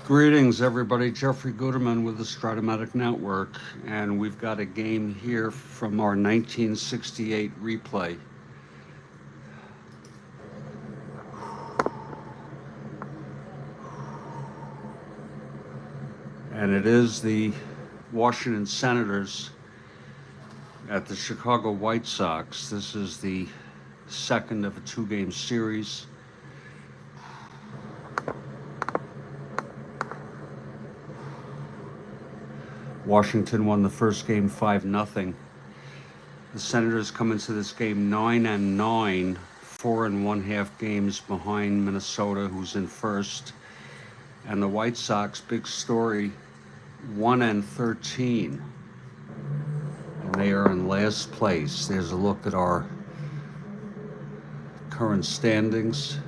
Greetings, everybody. Jeffrey Guterman with the Strat-O-Matic Network, and we've got a game here from our 1968 replay. And it is the Washington Senators at the Chicago White Sox. This is the second of a two-game series. Washington won the first game 5-0. The Senators come into this game 9-9, 4.5 games behind Minnesota, who's in first. And the White Sox, big story, 1-13. And they are in last place. There's a look at our current standings.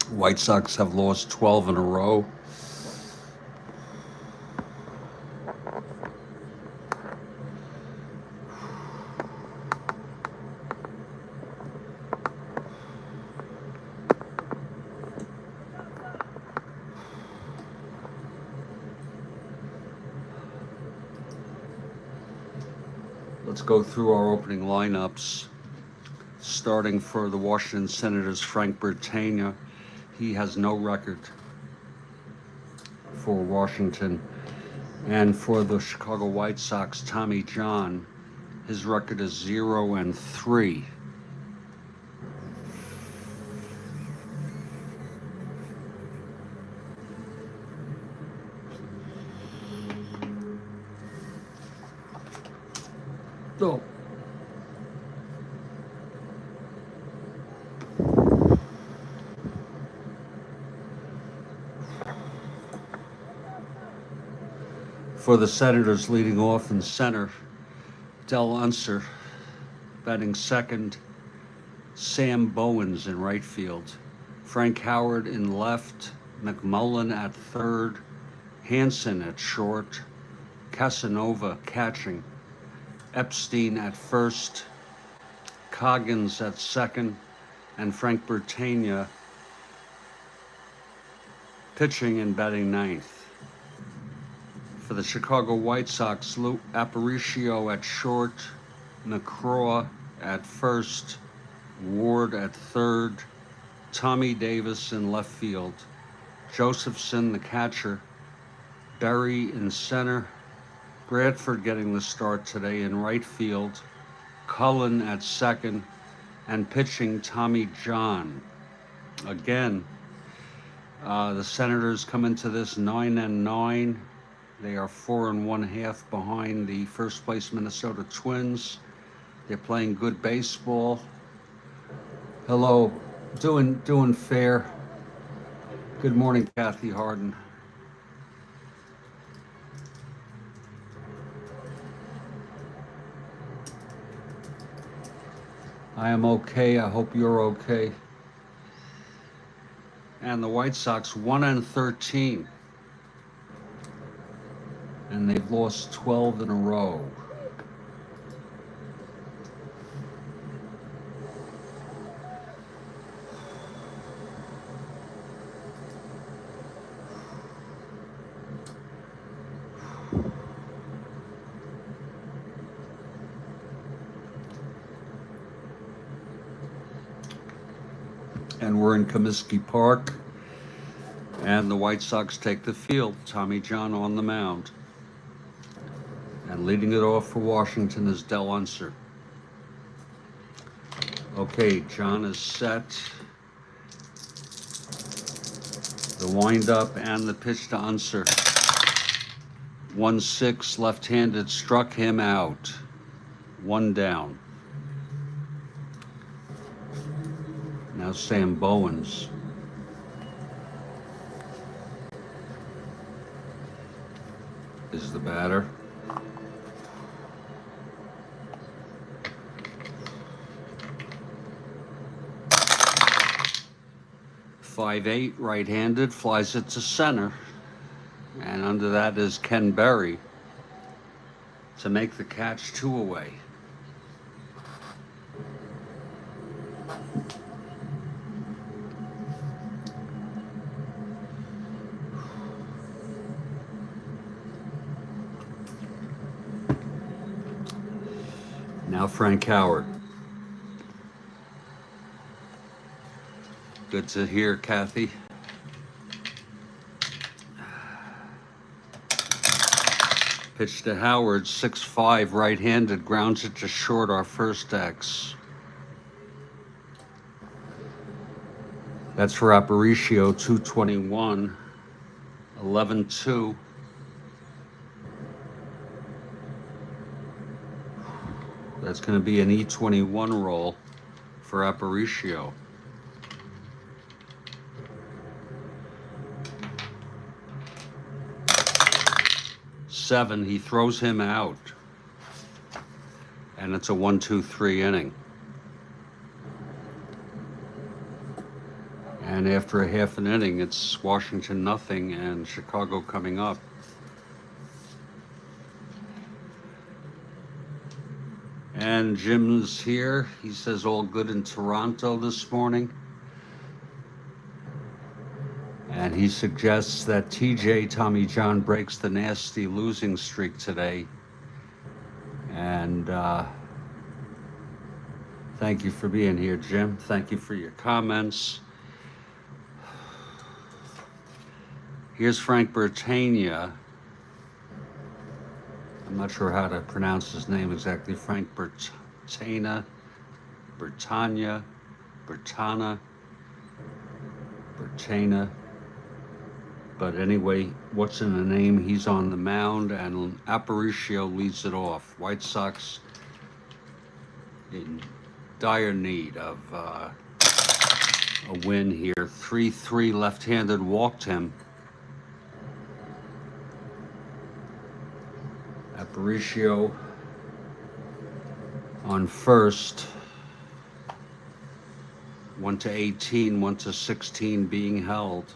White Sox have lost 12 in a row. Let's go through our opening lineups. Starting for the Washington Senators, Frank Bertagna. He has no record for Washington. And for the Chicago White Sox, Tommy John, his record is 0-3. So, for the Senators, leading off in center, Del Unser. Batting second, Sam Bowens in right field. Frank Howard in left, McMullen at third, Hansen at short, Casanova catching, Epstein at first, Coggins at second, and Frank Bertagna pitching and batting ninth. For the Chicago White Sox, Lou Aparicio at short, McCraw at first, Ward at third, Tommy Davis in left field, Josephson the catcher, Berry in center, Bradford getting the start today in right field, Cullen at second, and pitching Tommy John. Again, the Senators come into this 9-9. They are 4.5 behind the first place Minnesota Twins. They're playing good baseball. Hello, doing fair. Good morning, Kathy Harden. I am okay. I hope you're okay. And the White Sox 1-13. And they've lost 12 in a row. And we're in Comiskey Park, and the White Sox take the field. Tommy John on the mound. And leading it off for Washington is Del Unser. Okay, John is set. The windup and the pitch to Unser. 1-6, left-handed, struck him out. One down. Now Sam Bowens. Is the batter. .58, right-handed, flies it to center. And under that is Ken Berry to make the catch, 2 away. Now Frank Howard. Good to hear, Kathy. Pitch to Howard, 6-5, right-handed, grounds it to short, our first X. That's for Aparicio, 221, 11-2. That's going to be an E21 roll for Aparicio. Seven, he throws him out. And it's a 1-2-3 inning. And after a half an inning, it's Washington nothing and Chicago coming up. And Jim's here. He says all good in Toronto this morning. And he suggests that TJ Tommy John breaks the nasty losing streak today. And thank you for being here, Jim. Thank you for your comments. Here's Frank Bertania. I'm not sure how to pronounce his name exactly. Frank Bertana, Bertana. But anyway, what's in the name? He's on the mound, and Aparicio leads it off. White Sox in dire need of a win here. 3-3, left-handed, walked him. Aparicio on first. 1-18, 1-16 being held.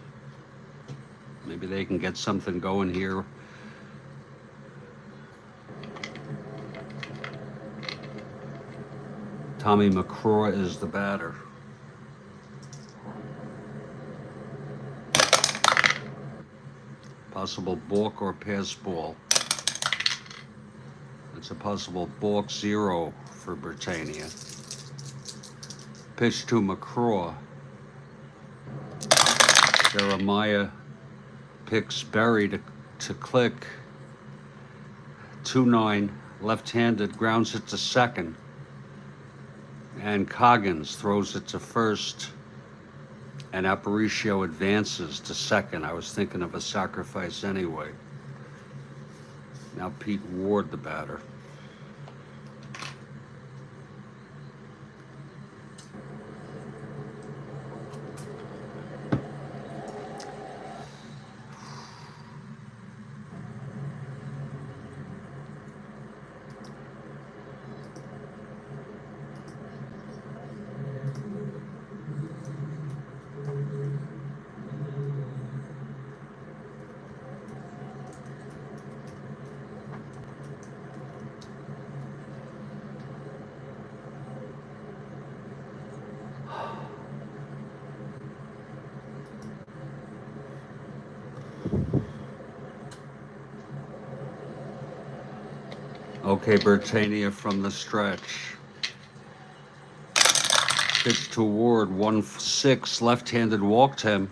Maybe they can get something going here. Tommy McCraw is the batter. Possible balk or pass ball. It's a possible balk, 0 for Bertania. Pitch to McCraw. Jeremiah picks Berry to click. 2-9, left-handed, grounds it to second. And Coggins throws it to first. And Aparicio advances to second. I was thinking of a sacrifice anyway. Now Pete Ward, the batter. Okay, Bertania from the stretch. Pitch to Ward, 1-6, left-handed, walked him.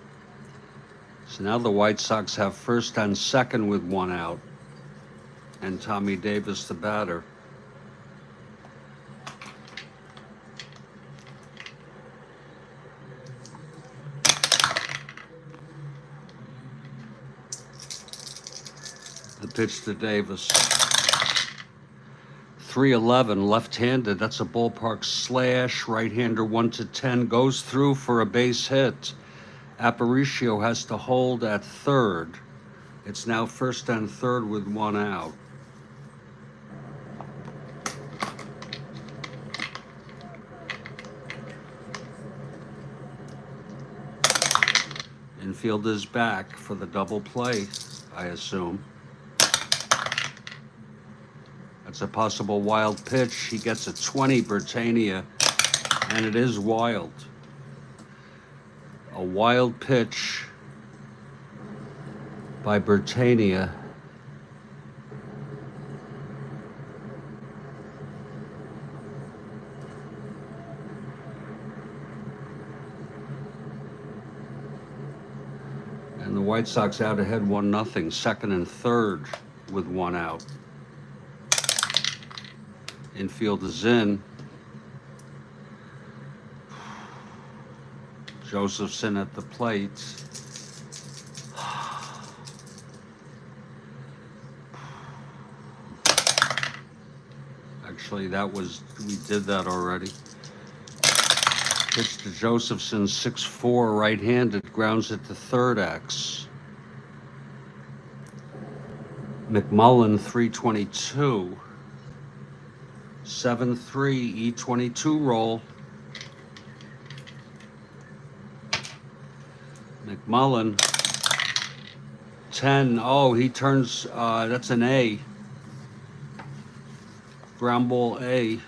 So now the White Sox have first and second with 1 out. And Tommy Davis, the batter. The pitch to Davis. 3-11, left-handed. That's a ballpark slash. Right-hander, 1-10, goes through for a base hit. Aparicio has to hold at third. It's now first and third with 1 out. Infield is back for the double play, I assume. That's a possible wild pitch. He gets a 20, Bertania, and it is wild. A wild pitch by Bertania. And the White Sox out ahead 1-0, second and third with one out. Infield is in. Josephson at the plate. Actually, we did that already. Pitch to Josephson, 6'4", right-handed, grounds it to third X. McMullen, 322. 7-3, E22 roll. McMullen, 10. Oh, he turns, that's an A. Ground ball A.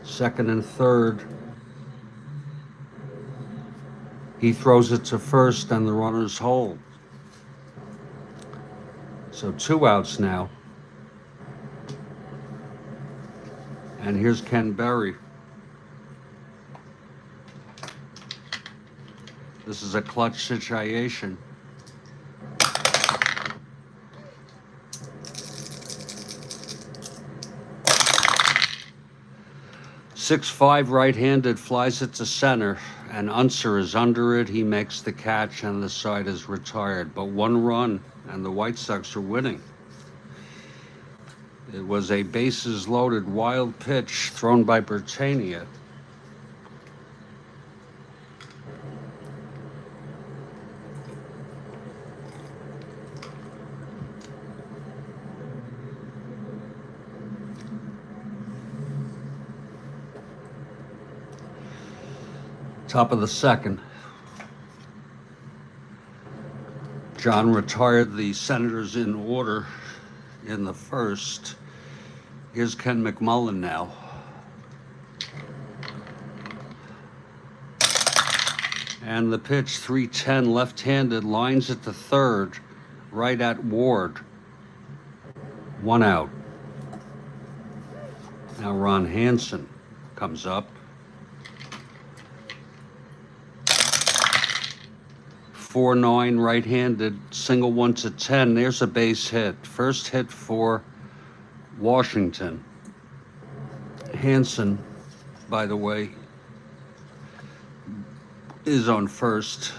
Second and third. He throws it to first and the runners hold. So 2 outs now. And here's Ken Berry. This is a clutch situation. .65 right-handed, flies it to center, and Unser is under it. He makes the catch, and the side is retired. But 1 run, and the White Sox are winning. It was a bases-loaded wild pitch thrown by Bertania. Top of the second. John retired the Senators in order in the first. Here's Ken McMullen now. And the pitch, 310, left-handed, lines it to third, right at Ward. 1 out. Now Ron Hansen comes up. 4-9 right-handed, single 1 to 10. There's a base hit. First hit for Washington. Hansen, by the way, is on first.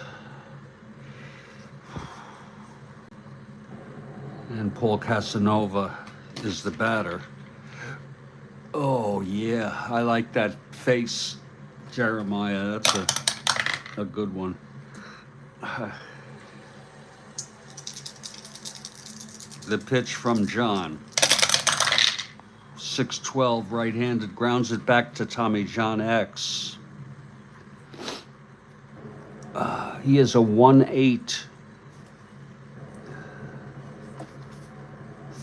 And Paul Casanova is the batter. Oh, yeah, I like that face, Jeremiah. That's a good one. The pitch from John. 6-12 right-handed, grounds it back to Tommy John X. He is a 1-8.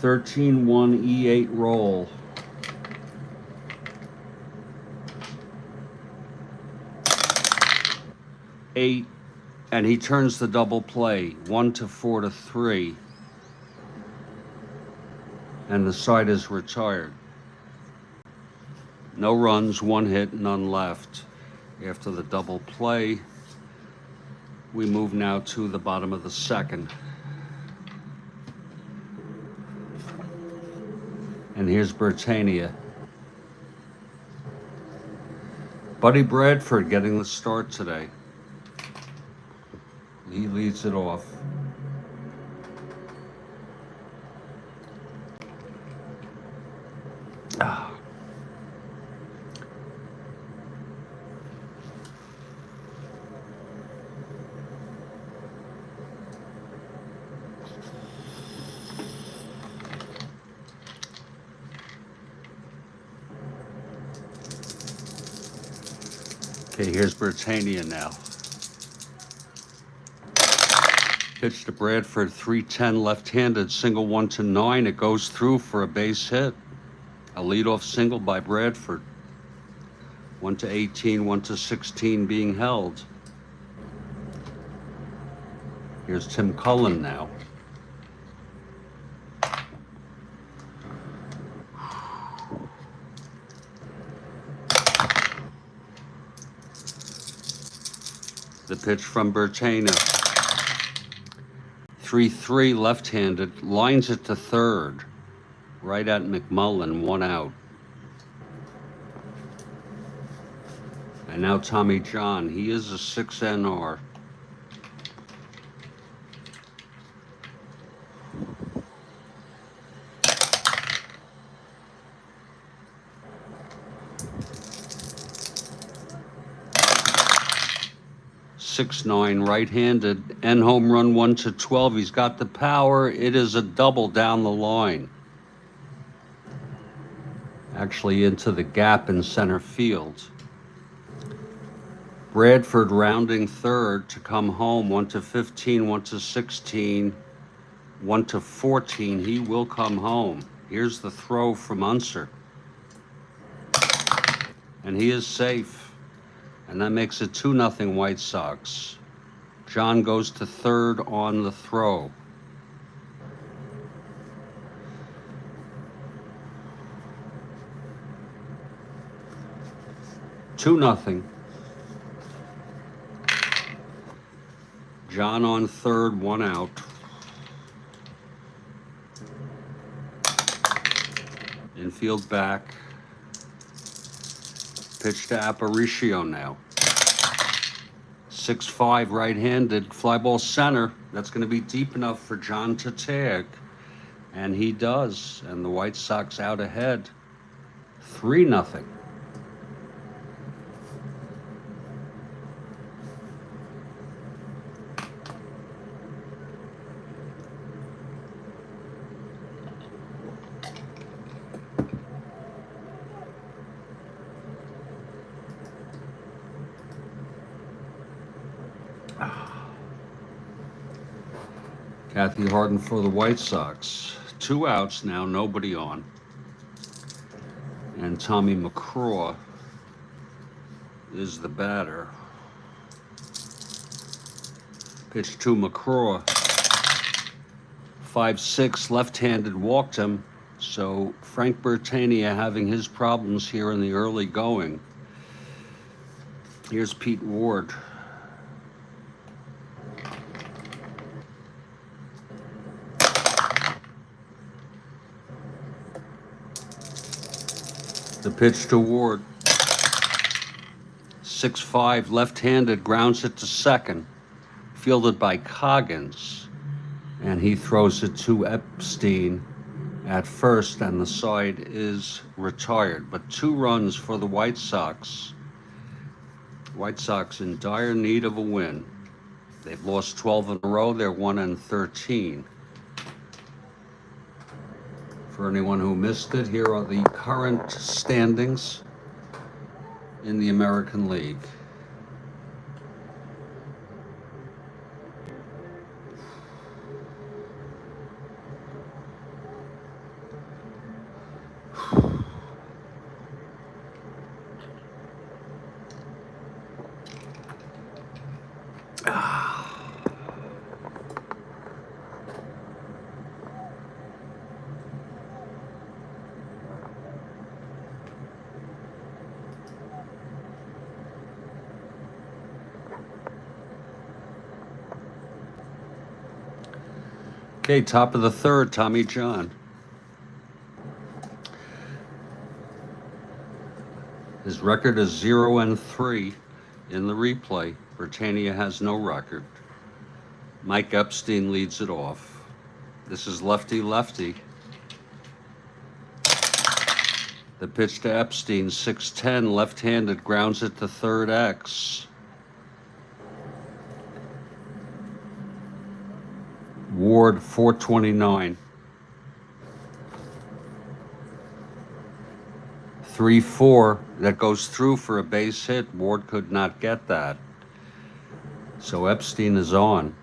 13-1 E8 roll. Eight. And he turns the double play, 1 to 4 to 3. And the side is retired. No runs, 1 hit, none left. After the double play, we move now to the bottom of the second. And here's Bertania. Buddy Bradford getting the start today. He leads it off. Okay, here's Bertania now. Pitch to Bradford, 310 left-handed, single 1 to 9. It goes through for a base hit. A leadoff single by Bradford. 1 to 18, 1 to 16 being held. Here's Tim Cullen now. The pitch from Bertana. 3-3 left-handed, lines it to third, right at McMullen, 1 out. And now Tommy John, he is a 6NR. .6'9", right-handed, and home run 1-12. He's got the power. It is a double down the line. Actually into the gap in center field. Bradford rounding third to come home, 1-15, 1-16, 1-14. He will come home. Here's the throw from Unser. And he is safe. And that makes it 2-0 White Sox. John goes to third on the throw. Two nothing. John on third, 1 out. Infield back. Pitch to Aparicio now. 6'5", right-handed, fly ball center. That's going to be deep enough for John to tag. And he does. And the White Sox out ahead. 3-0. Kathy Harden for the White Sox. 2 outs now, nobody on. And Tommy McCraw is the batter. Pitch to McCraw. 5'6", left-handed, walked him. So Frank Bertania having his problems here in the early going. Here's Pete Ward. The pitch to Ward. 6'5", left-handed, grounds it to second. Fielded by Coggins. And he throws it to Epstein at first, and the side is retired. But 2 runs for the White Sox. White Sox in dire need of a win. They've lost 12 in a row. They're 1-13. For anyone who missed it, here are the current standings in the American League. Okay, top of the third, Tommy John. His record is 0-3 in the replay. Britannia has no record. Mike Epstein leads it off. This is lefty-lefty. The pitch to Epstein, 6'10", left-handed, grounds it to third X. Ward, 429. 3-4, that goes through for a base hit. Ward could not get that. So Epstein is on.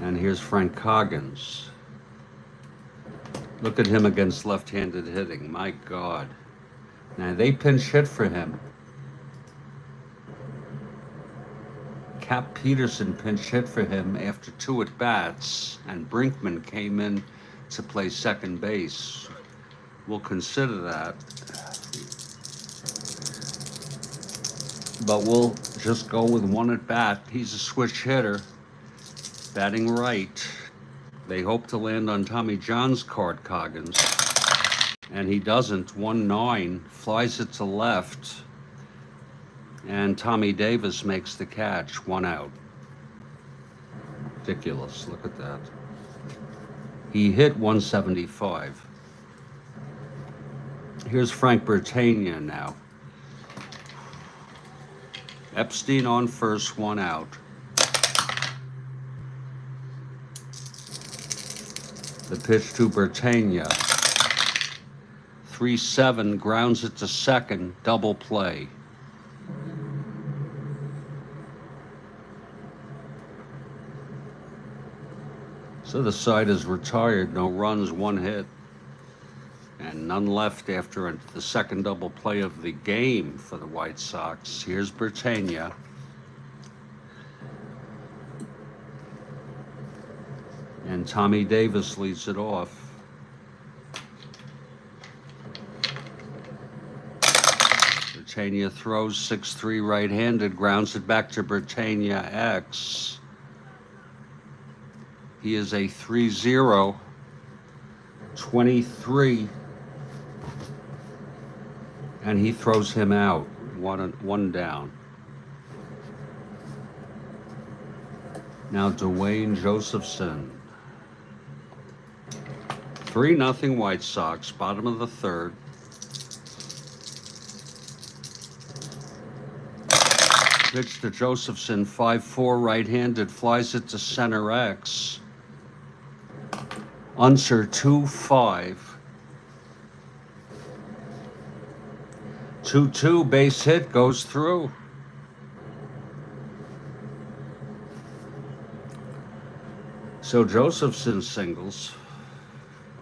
And here's Frank Coggins. Look at him against left-handed hitting. My God. Now, they pinch hit for him. Cap Peterson pinch hit for him after 2 at-bats, and Brinkman came in to play second base. We'll consider that. but we'll just go with one at bat. He's a switch hitter, batting right. They hope to land on Tommy John's card, Coggins, and he doesn't. 1-9, flies it to left, and Tommy Davis makes the catch. 1 out. Ridiculous, look at that. He hit 175. Here's Frank Bertagna now. Epstein on first, 1 out. The pitch to Bertagna. 3-7, grounds it to second, double play. So the side is retired, no runs, 1 hit, and none left after the second double play of the game for the White Sox. Here's Bertagna. And Tommy Davis leads it off. Bertagna throws 6-3 right-handed, grounds it back to Bertagna X. He is a 3-0, 23, and he throws him out, one down. Now Dwayne Josephson. 3-0 White Sox, bottom of the third. Pitch to Josephson, 5-4 right-handed, flies it to center X. Unser 2-5. 2-2, base hit, goes through. So Josephson singles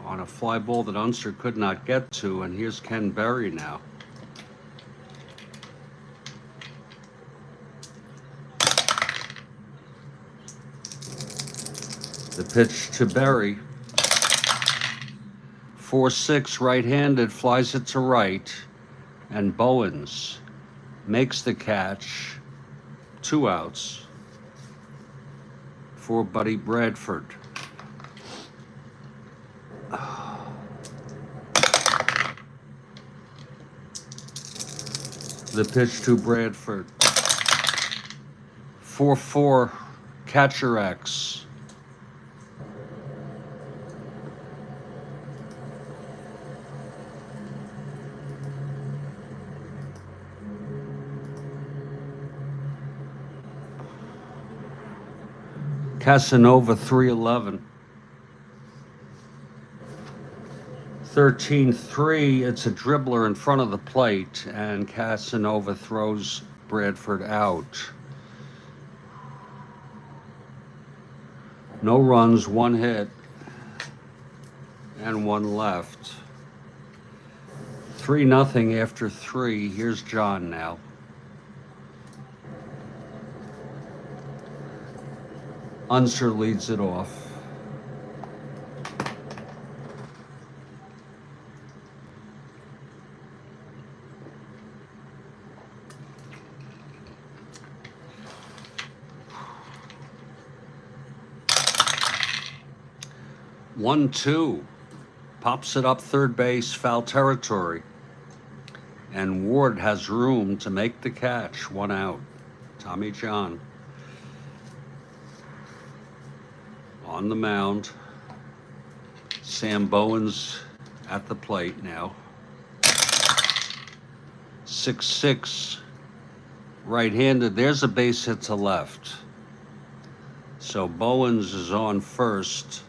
on a fly ball that Unser could not get to, and here's Ken Berry now. The pitch to Berry. 4-6 right-handed, flies it to right, and Bowens makes the catch. 2 outs for Buddy Bradford. The pitch to Bradford. 4-4 catcher X. Casanova 3-11. 13-3, it's a dribbler in front of the plate, and Casanova throws Bradford out. No runs, 1 hit, and 1 left. 3-0 after 3. Here's John now. Unser leads it off. One, 2, pops it up third base, foul territory, and Ward has room to make the catch. 1 out. Tommy John on the mound. Sam Bowens at the plate now. 6-6 right-handed. There's a base hit to left. So Bowens is on first,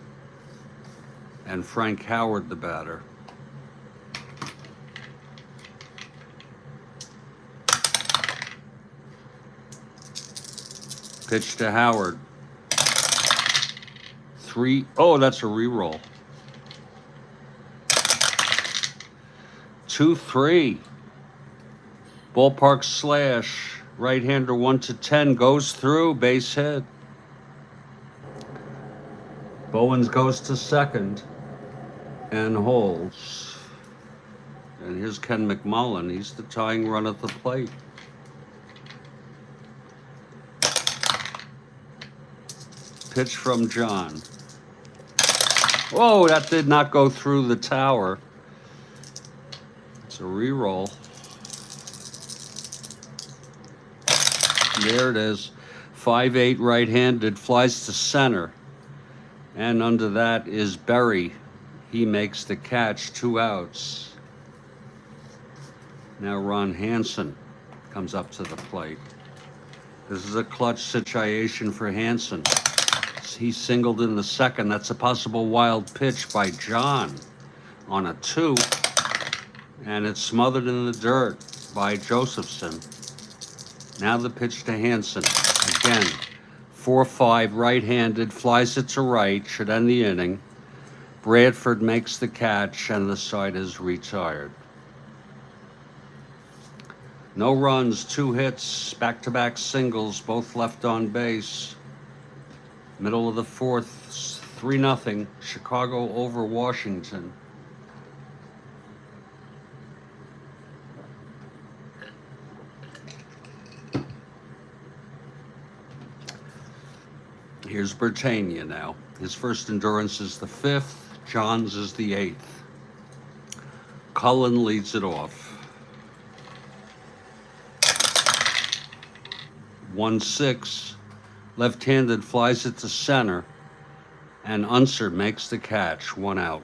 and Frank Howard the batter. Pitch to Howard. 3, oh, that's a re-roll. 2-3. Ballpark slash. Right-hander 1-10 goes through, base hit. Bowens goes to second and holds. And here's Ken McMullen. He's the tying run at the plate. Pitch from John. Whoa, that did not go through the tower. It's a re-roll. There it is. 5-8 right-handed, flies to center. And under that is Berry. He makes the catch, 2 outs. Now Ron Hansen comes up to the plate. This is a clutch situation for Hansen. He singled in the second. That's a possible wild pitch by John on a 2. And it's smothered in the dirt by Josephson. Now the pitch to Hansen. Again, 4-5 right-handed, flies it to right, should end the inning. Bradford makes the catch and the side is retired. No runs, 2 hits, back-to-back singles, both left on base. Middle of the 4th, 3-0, Chicago over Washington. Here's Britannia now. His first endurance is the 5th, John's is the 8th. Cullen leads it off. 1-6, left-handed, flies it to center, and Unser makes the catch, 1 out.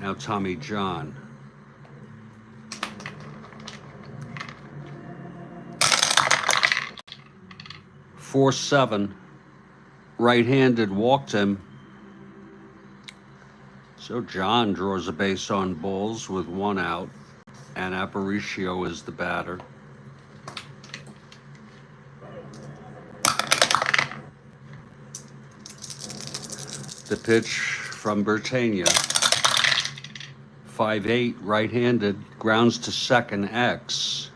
Now Tommy John. Four 7, right-handed, walked him. So John draws a base on balls with 1 out, and Aparicio is the batter. The pitch from Britannia. 5-8, right-handed, grounds to second, X.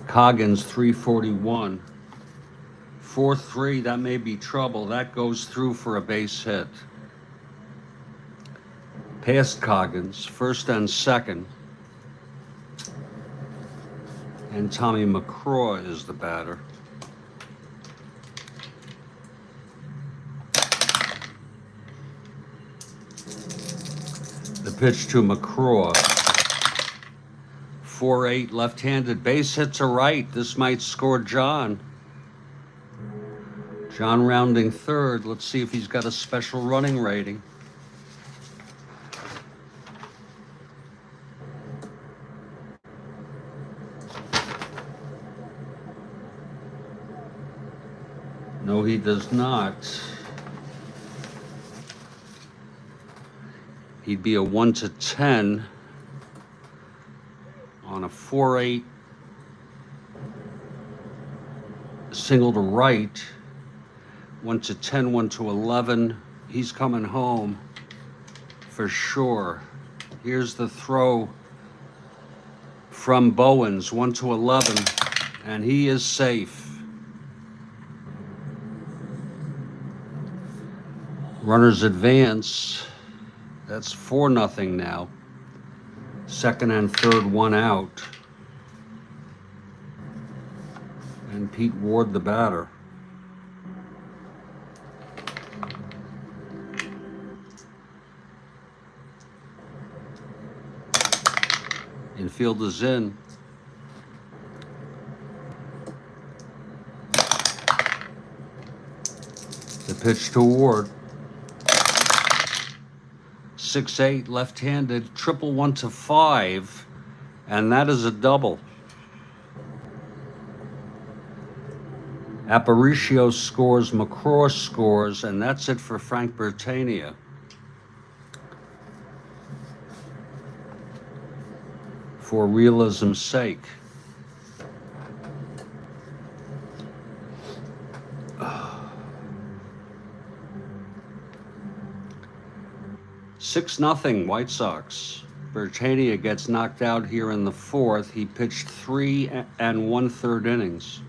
Coggins, 341. 4-3, that may be trouble. That goes through for a base hit. Past Coggins, first and second. And Tommy McCraw is the batter. The pitch to McCraw. 4-8, left-handed, base hit to right. This might score John. John rounding third. Let's see if he's got a special running rating. No, he does not. He'd be a 1-10 on a 4-8 single to right. 1-10, 1-11. He's coming home for sure. Here's the throw from Bowens, 1-11, and he is safe. Runners advance. That's 4-0 now. Second and third, 1 out. And Pete Ward, the batter. Infield is in. The pitch to Ward. 6-8, left-handed, triple 1-5, and that is a double. Aparicio scores, McCraw scores, and that's it for Frank Britannia. For realism's sake. 6-0 White Sox. Britannia gets knocked out here in the 4th. He pitched 3 1/3 innings.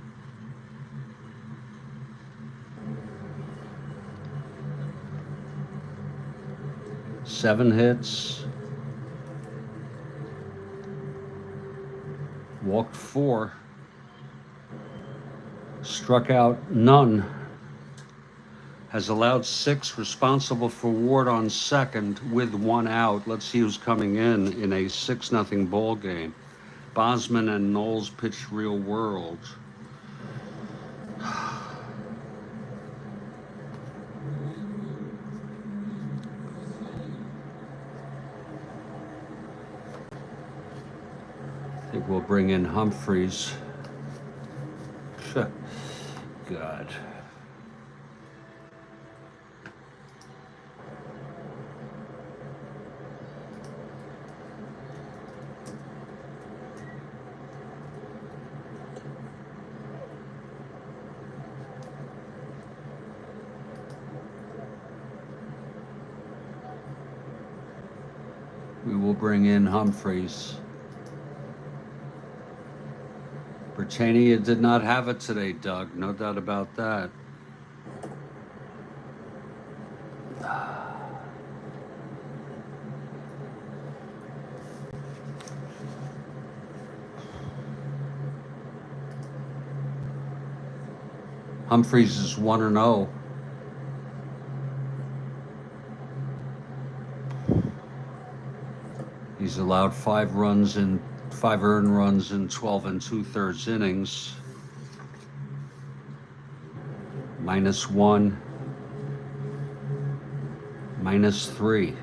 Seven hits. Walked 4. Struck out none. Has allowed 6, responsible for Ward on second with 1 out. Let's see who's coming in a 6-0 ball game. Bosman and Knowles pitched real world. I think we'll bring in Humphreys. God. We will bring in Humphreys. Britannia did not have it today, Doug. No doubt about that. Humphreys is 1-0. He's allowed 5 earned runs in 12 2/3 innings. -1, -3.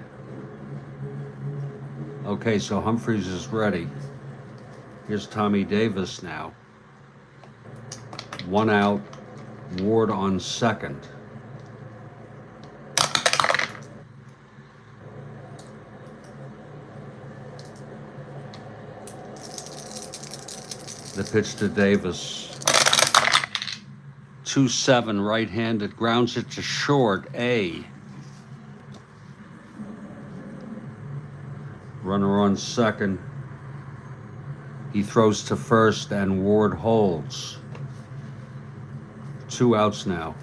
Okay, so Humphreys is ready. Here's Tommy Davis now. 1 out, Ward on second. The pitch to Davis. 2-7, right-handed, grounds it to short, A. Runner on second. He throws to first and Ward holds. 2 outs now,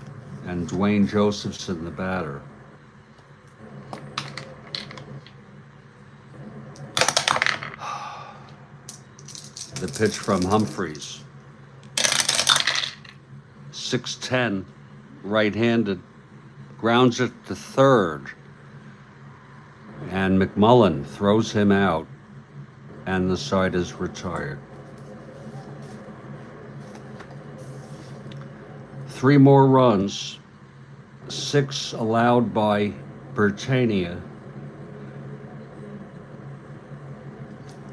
and Dwayne Josephson, the batter. The pitch from Humphreys. 6-10, right-handed, grounds it to third, and McMullen throws him out, and the side is retired. 3 more runs, 6 allowed by Britannia.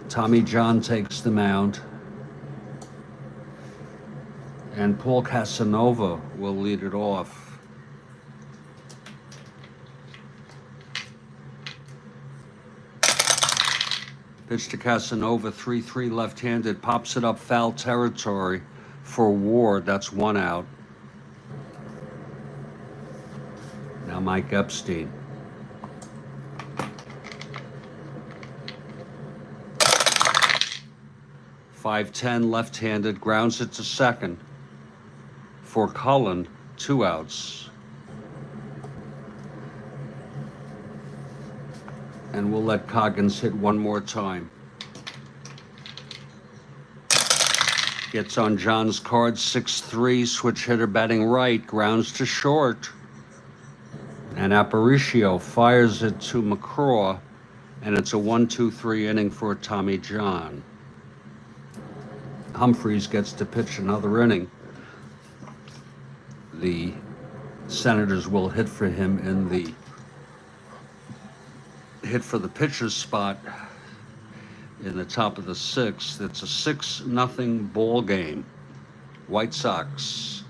Tommy John takes the mound, and Paul Casanova will lead it off. Pitch to Casanova, 3-3 left-handed, pops it up foul territory for Ward. That's 1 out. Now Mike Epstein. .510 left-handed, grounds it to second. For Cullen, 2 outs. And we'll let Coggins hit one more time. Gets on John's card, 6-3, switch hitter batting right, grounds to short. And Aparicio fires it to McCraw, and it's a 1-2-3 inning for Tommy John. Humphreys gets to pitch another inning. The Senators will hit for him in the hit for the pitcher's spot in the top of the 6th. It's a 6-0 ball game. White Sox.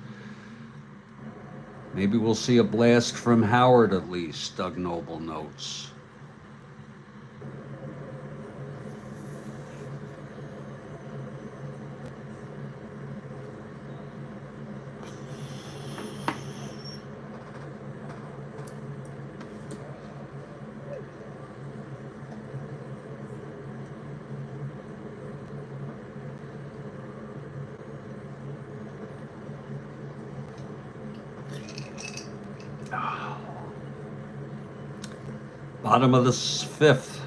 Maybe we'll see a blast from Howard at least, Doug Noble notes. Bottom of the 5th,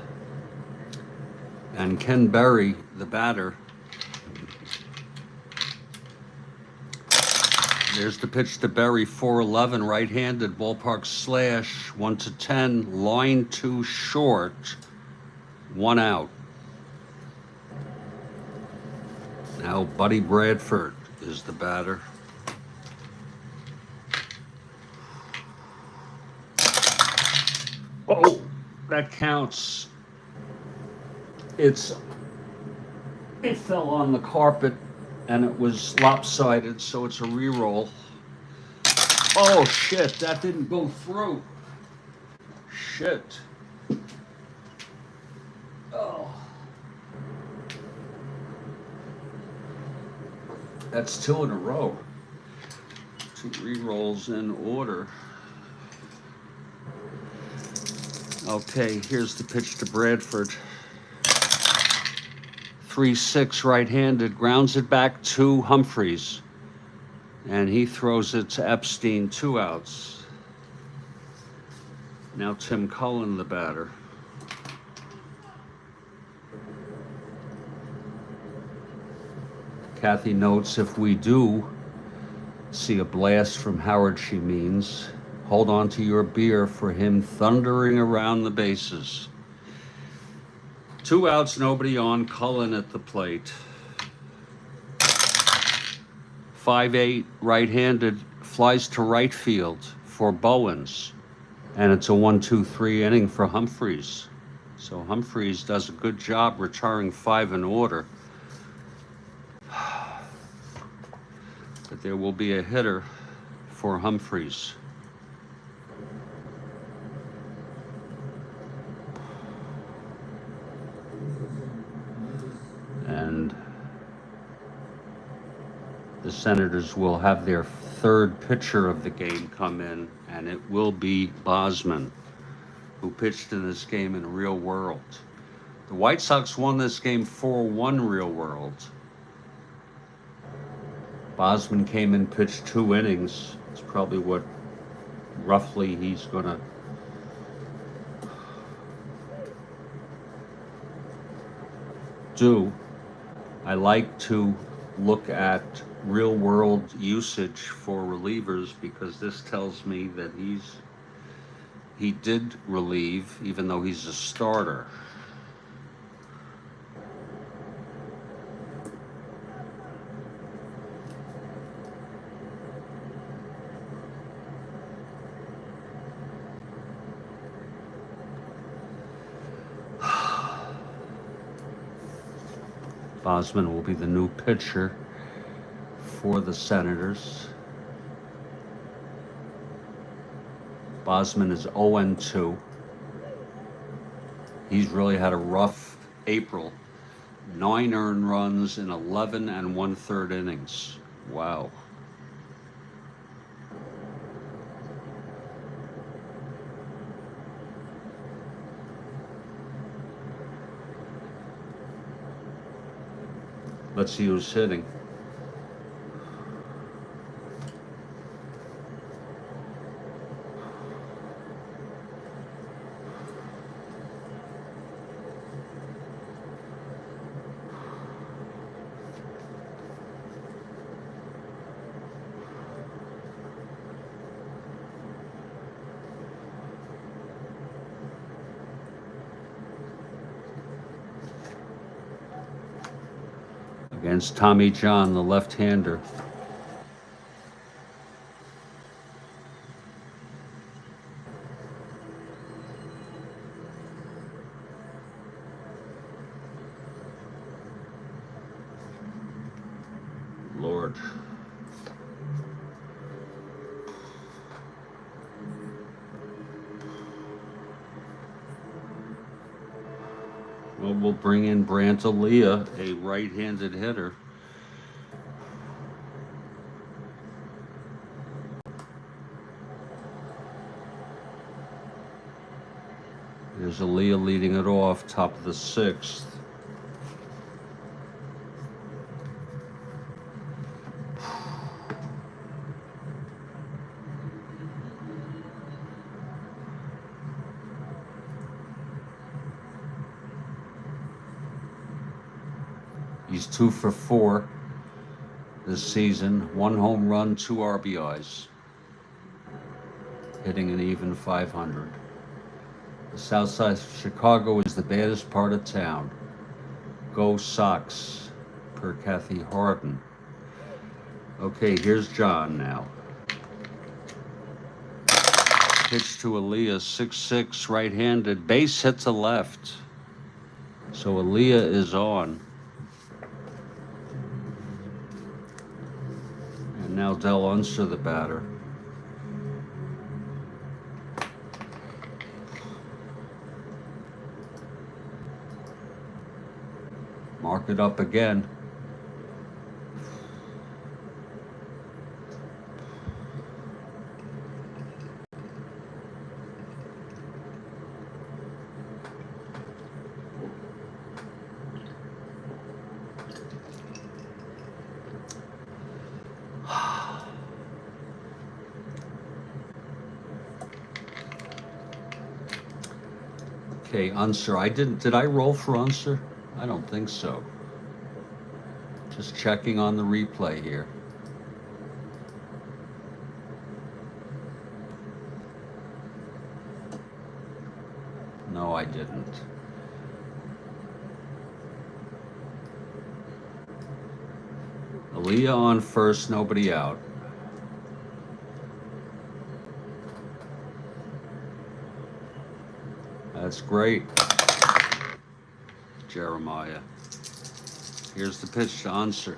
and Ken Berry, the batter, There's the pitch to Berry, 4-11, right-handed, ballpark slash, 1-10, line 2 short, 1 out. Now Buddy Bradford is the batter. Oh, that counts. It fell on the carpet and it was lopsided, so it's a re-roll. Oh shit, that didn't go through. Shit. Oh. That's 2 in a row. 2 re-rolls in order. Okay, here's the pitch to Bradford. 3-6 right-handed, grounds it back to Humphreys. And he throws it to Epstein, 2 outs. Now Tim Cullen, the batter. Kathy notes, if we do see a blast from Howard, she means, hold on to your beer for him thundering around the bases. 2 outs, nobody on, Cullen at the plate. 5-8 right-handed, flies to right field for Bowens. And it's a 1-2-3 inning for Humphreys. So Humphreys does a good job retiring 5 in order. But there will be a hitter for Humphreys. And the Senators will have their 3rd pitcher of the game come in, and it will be Bosman, who pitched in this game in real world. The White Sox won this game 4-1 real world. Bosman came in, pitched 2 innings. It's probably what roughly he's gonna do. I like to look at real world usage for relievers because this tells me that he did relieve even though he's a starter. Bosman will be the new pitcher for the Senators. Bosman is 0-2. He's really had a rough April. 9 earned runs in 11 1/3 innings. Wow. Let's see who's hitting. Against Tommy John, the left-hander. Lord. Well, we'll bring in Brantalia, a right-handed hitter. There's Aaliyah leading it off, top of the 6th. He's 2 for 4. this season. 1 home run, 2 RBIs. Hitting an even .500. The south side of Chicago is the baddest part of town. Go Sox, per Kathy Harden. Okay, here's John now. Pitch to Aaliyah, 6'6", right-handed. Base hit to left. So Aaliyah is on. And now Del Unser, the batter. Mark it up again. Okay, Unser. Did I roll for Unser? I don't think so. Just checking on the replay here. No, I didn't. Aaliyah on first, nobody out. That's great, Jeremiah. Here's the pitch to Unser.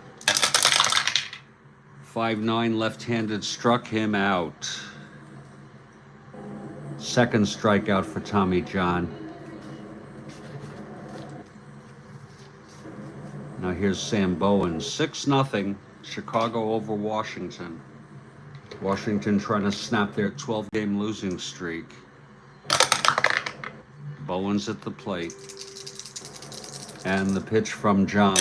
5'9", left-handed, struck him out. Second strikeout for Tommy John. Now here's Sam Bowen. 6-0, Chicago over Washington. Washington trying to snap their 12-game losing streak. Bowen's at the plate. And the pitch from John.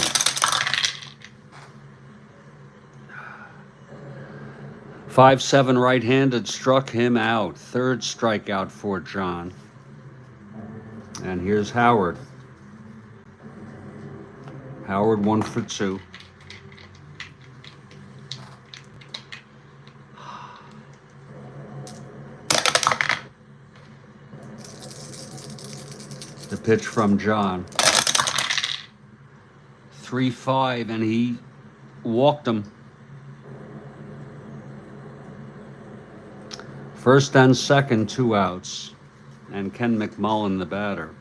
.57 right-handed, struck him out. Third strikeout for John. And here's Howard. Howard 1 for 2. The pitch from John. 3-5, and he walked him. First and second, 2 outs. And Ken McMullen, the batter.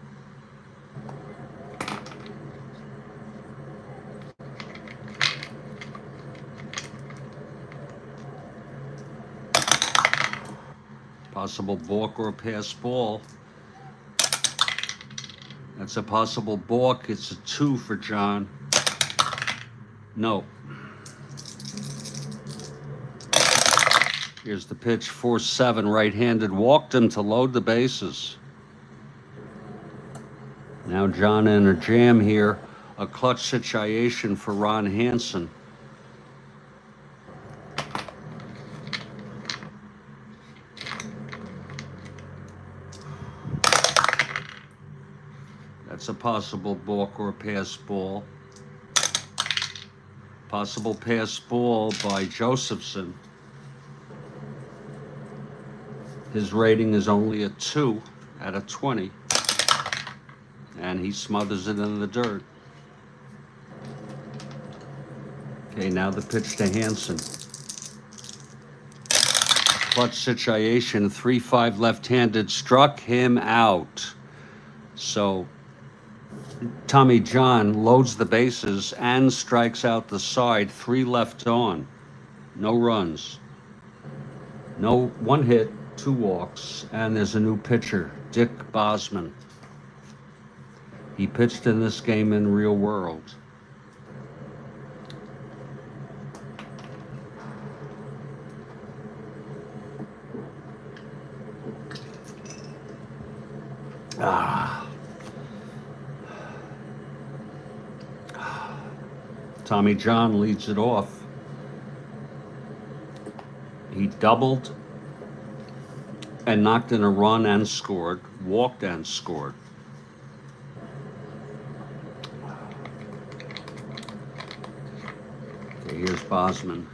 Possible balk or a pass ball. That's a possible balk. It's a 2 for John. No. Here's the pitch, 4-7, right-handed. Walked him to load the bases. Now John in a jam here. A clutch situation for Ron Hansen. That's a possible balk or a pass ball. Possible pass ball by Josephson. His rating is only a 2 out of 20. And he smothers it in the dirt. Okay, now the pitch to Hansen. Clutch situation, 3-5 left-handed, struck him out. So Tommy John loads the bases and strikes out the side. 3 left on. No runs. No 1 hit, 2 walks, and there's a new pitcher, Dick Bosman. He pitched in this game in real world. Tommy John leads it off. He doubled and knocked in a run and scored, walked and scored. Okay, Here's Bosman.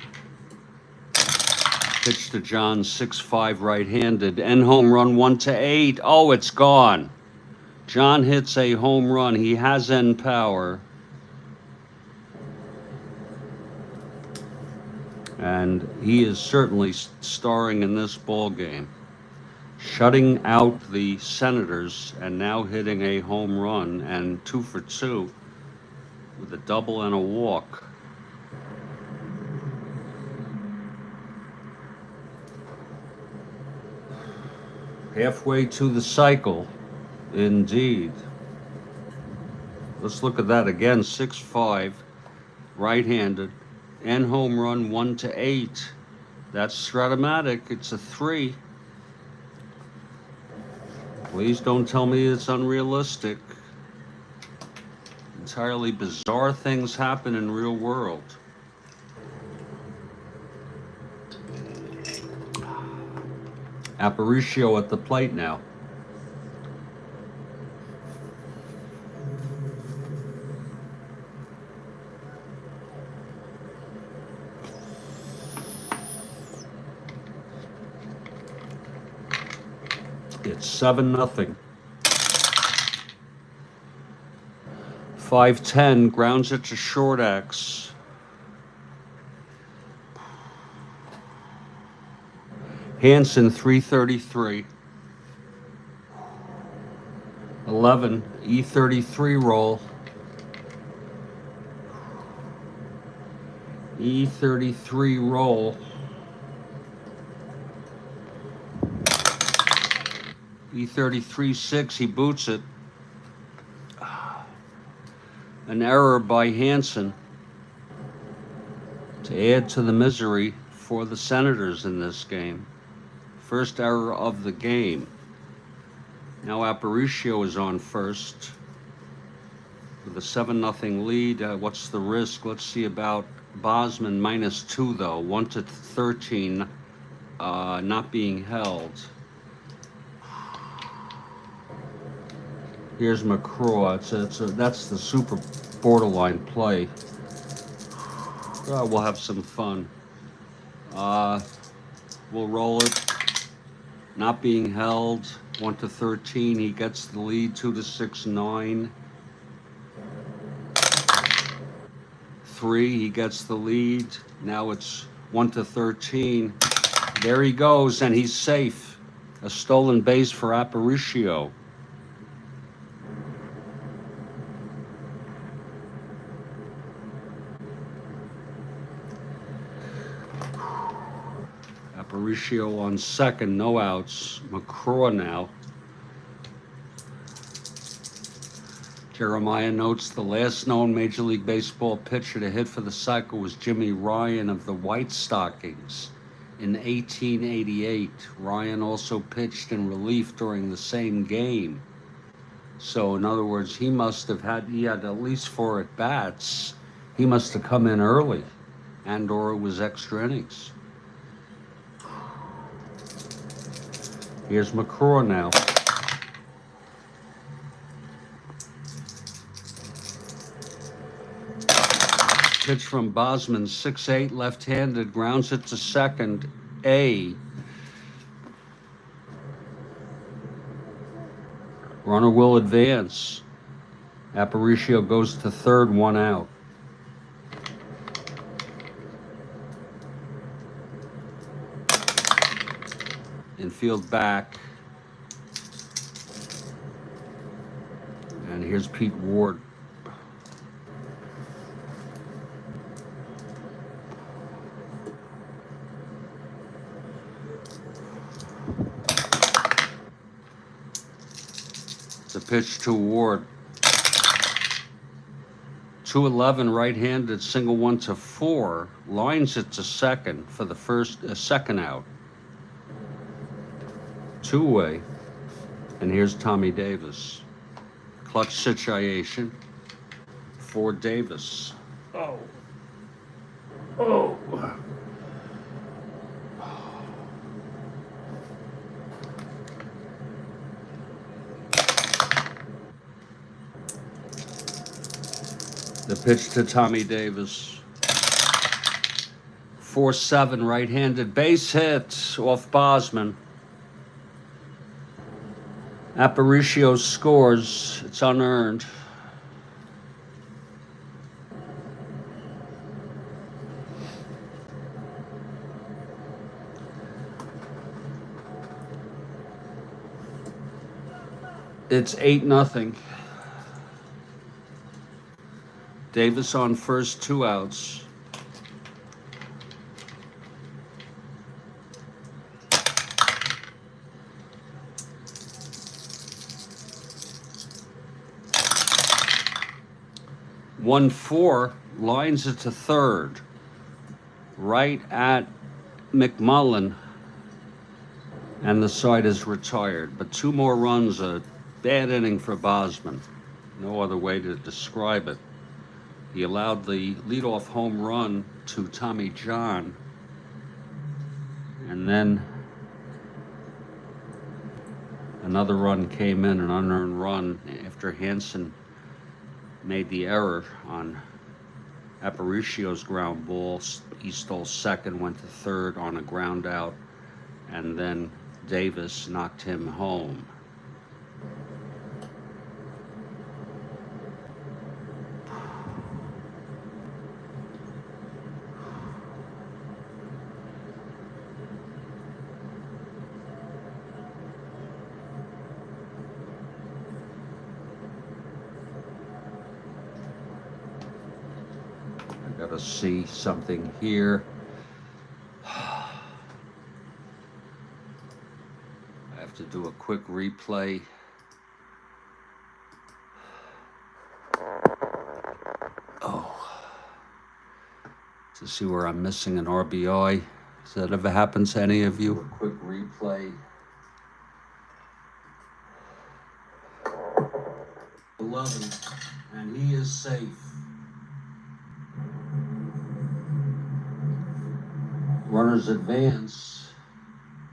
Pitch to John, 6-5 right-handed. End home run, 1-8. Oh, it's gone. John hits a home run. He has end power. And he is certainly starring in this ball game. Shutting out the Senators and now hitting a home run and 2 for 2 with a double and a walk. Halfway to the cycle, indeed. Let's look at that again. 6-5, right-handed, and home run, 1-8. That's Strat-O-Matic. It's a 3. Please don't tell me it's unrealistic. Entirely bizarre things happen in real world. Aparicio at the plate now. It's 7-0. 5-10, grounds it to short X. Hansen, 333. 11, E33 roll. E33 roll. E33-6, he boots it. An error by Hansen to add to the misery for the Senators in this game. First error of the game. Now Aparicio is on first with a 7-0 lead. What's the risk? Let's see about Bosman, -2 though, 1-13, not being held. Here's McCraw. That's the super borderline play. We'll have some fun. We'll roll it. Not being held. 1-13. He gets the lead. 2-6, 9. 3. He gets the lead. Now it's 1-13. There he goes, and he's safe. A stolen base for Aparicio. Aparicio on second, no outs. McCraw now. Jeremiah notes the last known Major League Baseball pitcher to hit for the cycle was Jimmy Ryan of the White Stockings in 1888. Ryan also pitched in relief during the same game. So in other words, he had at least 4 at-bats. He must have come in early, and/or it was extra innings. Here's McCraw now. Pitch from Bosman, 6-8, left-handed, grounds it to second, A. Runner will advance. Aparicio goes to third, 1 out. Infield back. And here's Pete Ward. It's a pitch to Ward. 2-11 right-handed, single 1-4, lines it to second for the second out. 2-way, and here's Tommy Davis. Clutch situation for Davis. Oh. The pitch to Tommy Davis. 4-7 right-handed base hit off Bosman. Aparicio scores. It's unearned. It's 8-0. Davis on first, 2 outs. One 4 lines it to third, right at McMullen, and the side is retired. But 2 more runs, a bad inning for Bosman. No other way to describe it. He allowed the leadoff home run to Tommy John, and then another run came in, an unearned run, after Hansen made the error on Aparicio's ground ball. He stole second, went to third on a ground out, and then Davis knocked him home. Gotta see something here. I have to do a quick replay. To see where I'm missing an RBI. Does that ever happen to any of you? A quick replay. 11, and he is safe. Runners advance.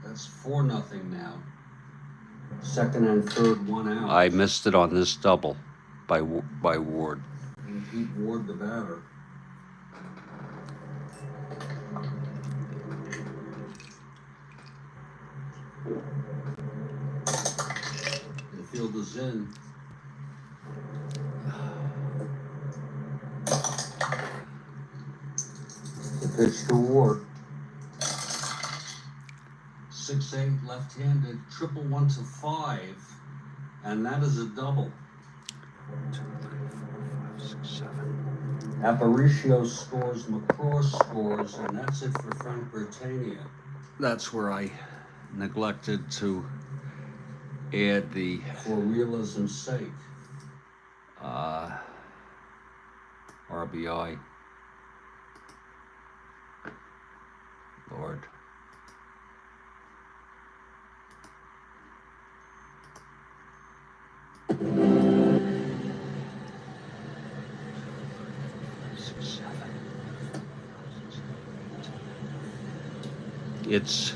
That's 4-0 now. Second and third, 1 out. I missed it on this double by Ward. And keep Ward the batter. The field is in. The pitch to Ward. 6-8 left-handed, triple 1 to 5, and that is a double. 2, 3, 4, 5, 6, 7. Aparicio scores, McCraw scores, and that's it for Frank Bertania. That's where I neglected to add the, for realism's sake, RBI. Lord. It's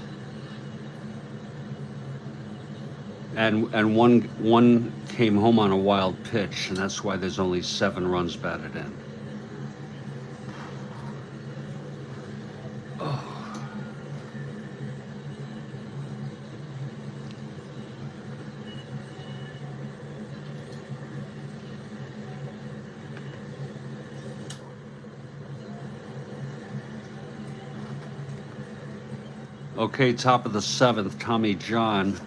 and one came home on a wild pitch, and that's why there's only 7 runs batted in. Oh. Okay, top of the 7th, Tommy John.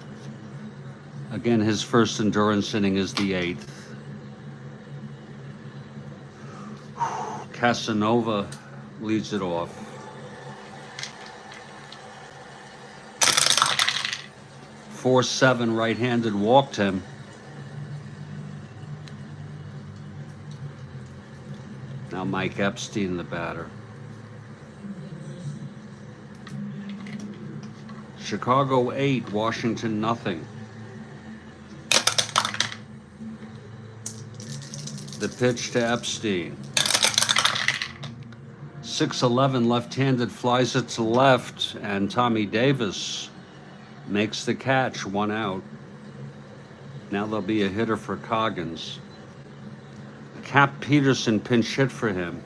Again, his first endurance inning is the 8th. Casanova leads it off. .47 right-handed walked him. Now Mike Epstein, the batter. Chicago 8, Washington nothing. The pitch to Epstein. 6-11 left-handed flies it to left, and Tommy Davis makes the catch, 1 out. Now there'll be a hitter for Coggins. Cap Peterson pinch hit for him.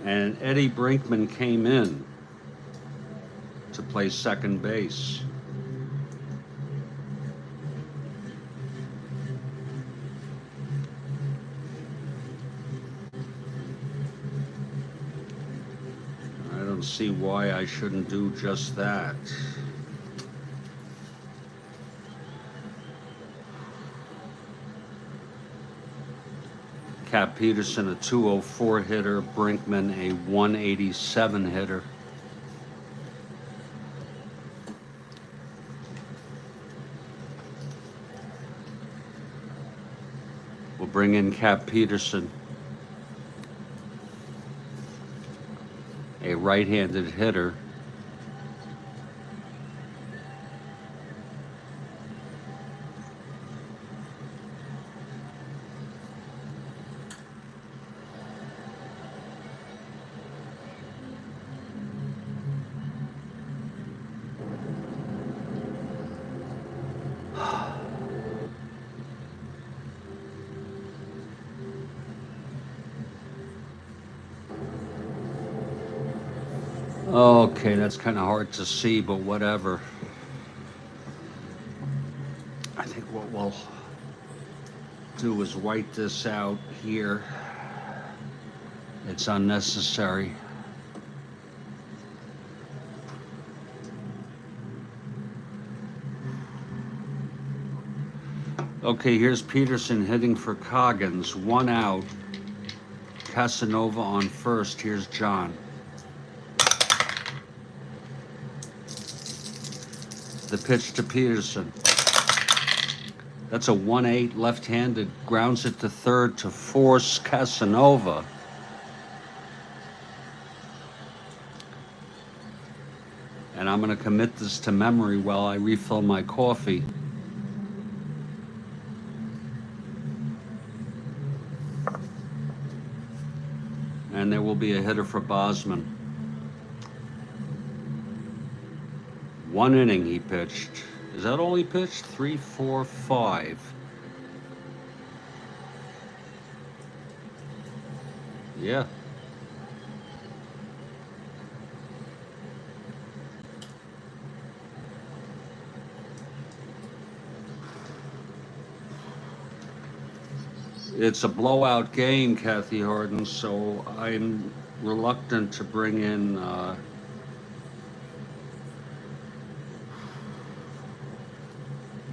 And Eddie Brinkman came in to play second base. I don't see why I shouldn't do just that. Cap Peterson, a 204 hitter. Brinkman, a 187 hitter. We'll bring in Cap Peterson, a right-handed hitter. Okay, that's kind of hard to see, but whatever. I think what we'll do is white this out here. It's unnecessary. Okay, here's Peterson hitting for Coggins. 1 out. Casanova on first. Here's John. The pitch to Peterson. That's a 1-8 left-handed. Grounds it to third to force Casanova. And I'm going to commit this to memory while I refill my coffee. And there will be a hitter for Bosman. 1 inning he pitched. Is that all he pitched? 3, 4, 5. Yeah. It's a blowout game, Kathy Harden, so I'm reluctant to bring in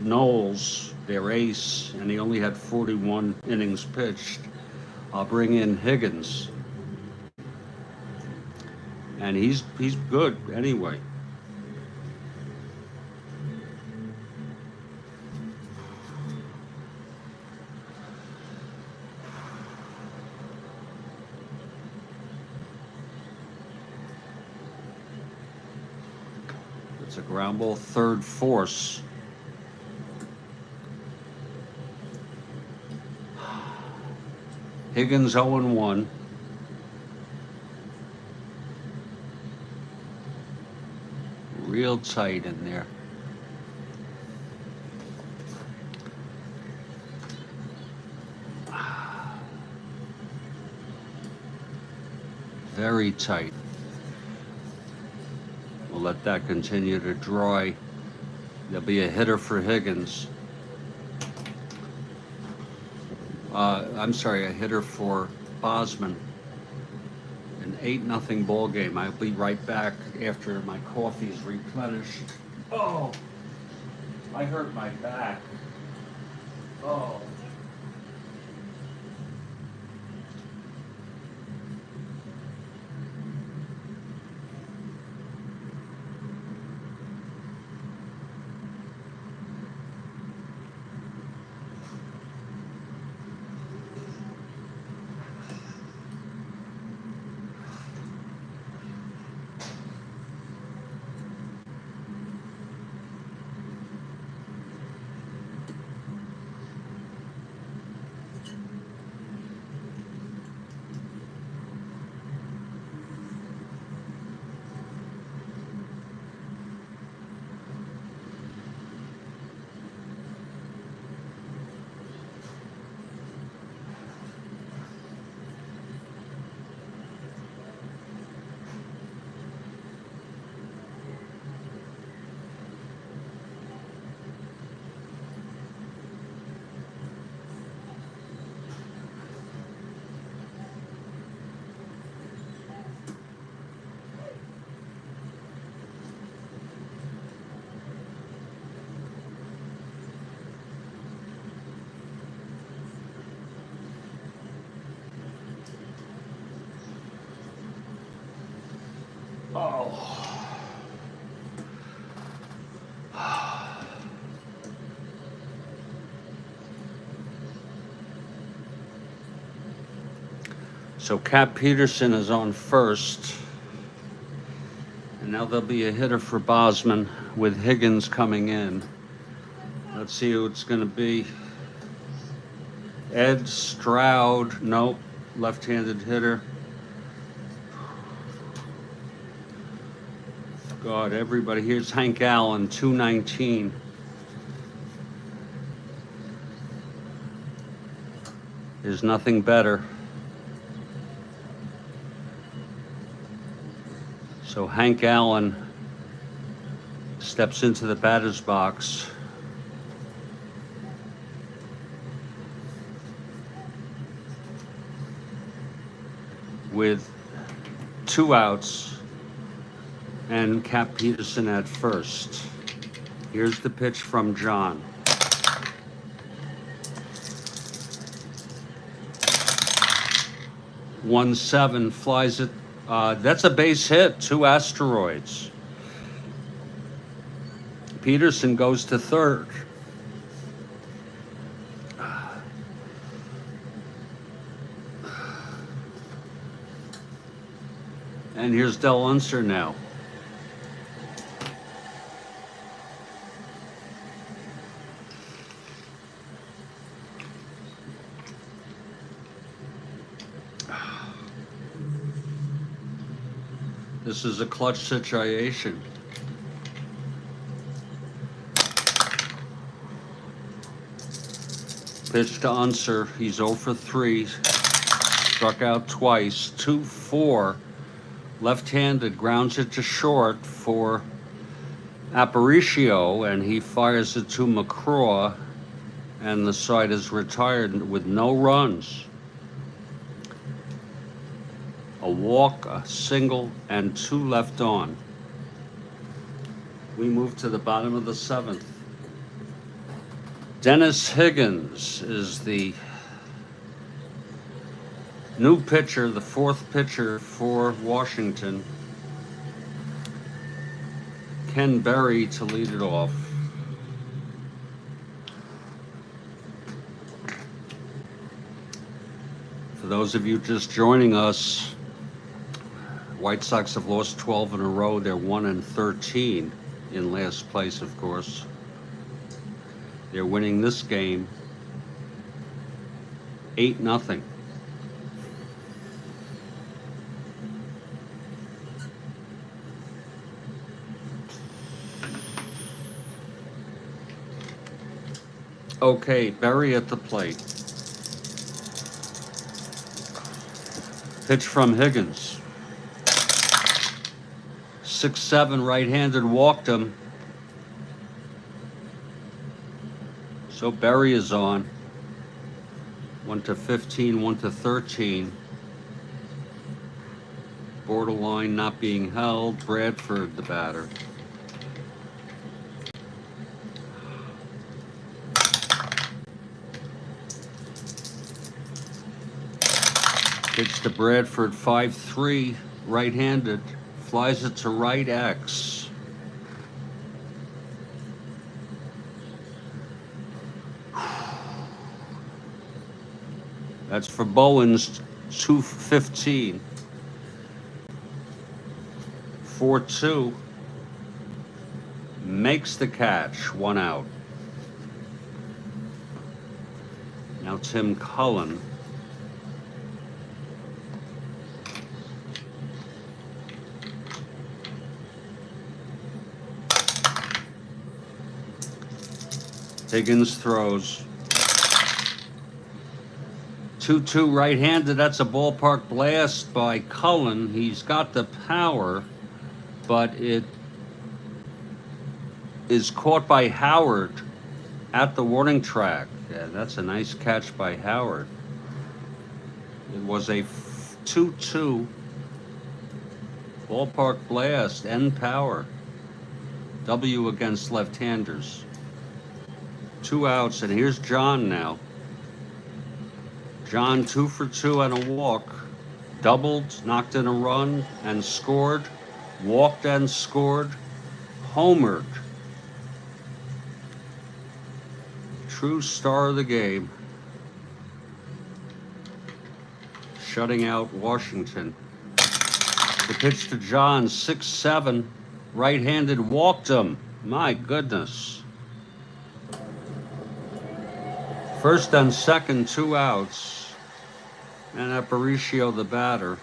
Knowles, their ace, and he only had 41 innings pitched. I'll bring in Higgins. And he's good anyway. It's a ground ball, third force. Higgins 0-1. Real tight in there. Very tight. We'll let that continue to dry. There'll be a hitter for Higgins. I'm sorry, a hitter for Bosman. An 8-0 ball game. I'll be right back after my coffee's replenished. Oh, I hurt my back. Oh. So Cap Peterson is on first. And now there'll be a hitter for Bosman with Higgins coming in. Let's see who it's going to be. Ed Stroud. Nope. Left-handed hitter. God, everybody. Here's Hank Allen, 219. There's nothing better. So Hank Allen steps into the batter's box. With 2 outs and Cap Peterson at first. Here's the pitch from John. One seven, flies it. That's a base hit, 2 asteroids. Peterson goes to third. And here's Del Unser now. This is a clutch situation. Pitch to Unser. He's 0 for 3. Struck out twice. 2-4. Left-handed, grounds it to short for Aparicio, and he fires it to McCraw, and the side is retired with no runs. A walk, a single, and 2 left on. We move to the bottom of the 7th. Dennis Higgins is the new pitcher, the 4th pitcher for Washington. Ken Berry to lead it off. For those of you just joining us, White Sox have lost 12 in a row. They're 1-13 in last place, of course. They're winning this game 8-0. Okay, Berry at the plate. Pitch from Higgins. 6-7, right-handed, walked him. So Berry is on. 1-15, 1-13. Borderline not being held. Bradford, the batter. Pitch to Bradford, 5-3, right-handed. Flies it to right X. That's for Bowens, 2-15. 4-2. Makes the catch, 1 out. Now Tim Cullen. Higgins throws. 2-2 right-handed. That's a ballpark blast by Cullen. He's got the power, but it is caught by Howard at the warning track. Yeah, that's a nice catch by Howard. It was a 2-2 ballpark blast, end power. W against left-handers. 2 outs, and here's John now. John 2 for 2 and a walk. Doubled, knocked in a run, and scored. Walked and scored. Homered. True star of the game. shutting out Washington. The pitch to John, 6-7, right-handed, walked him. My goodness. First and second, 2 outs. And Aparicio, the batter.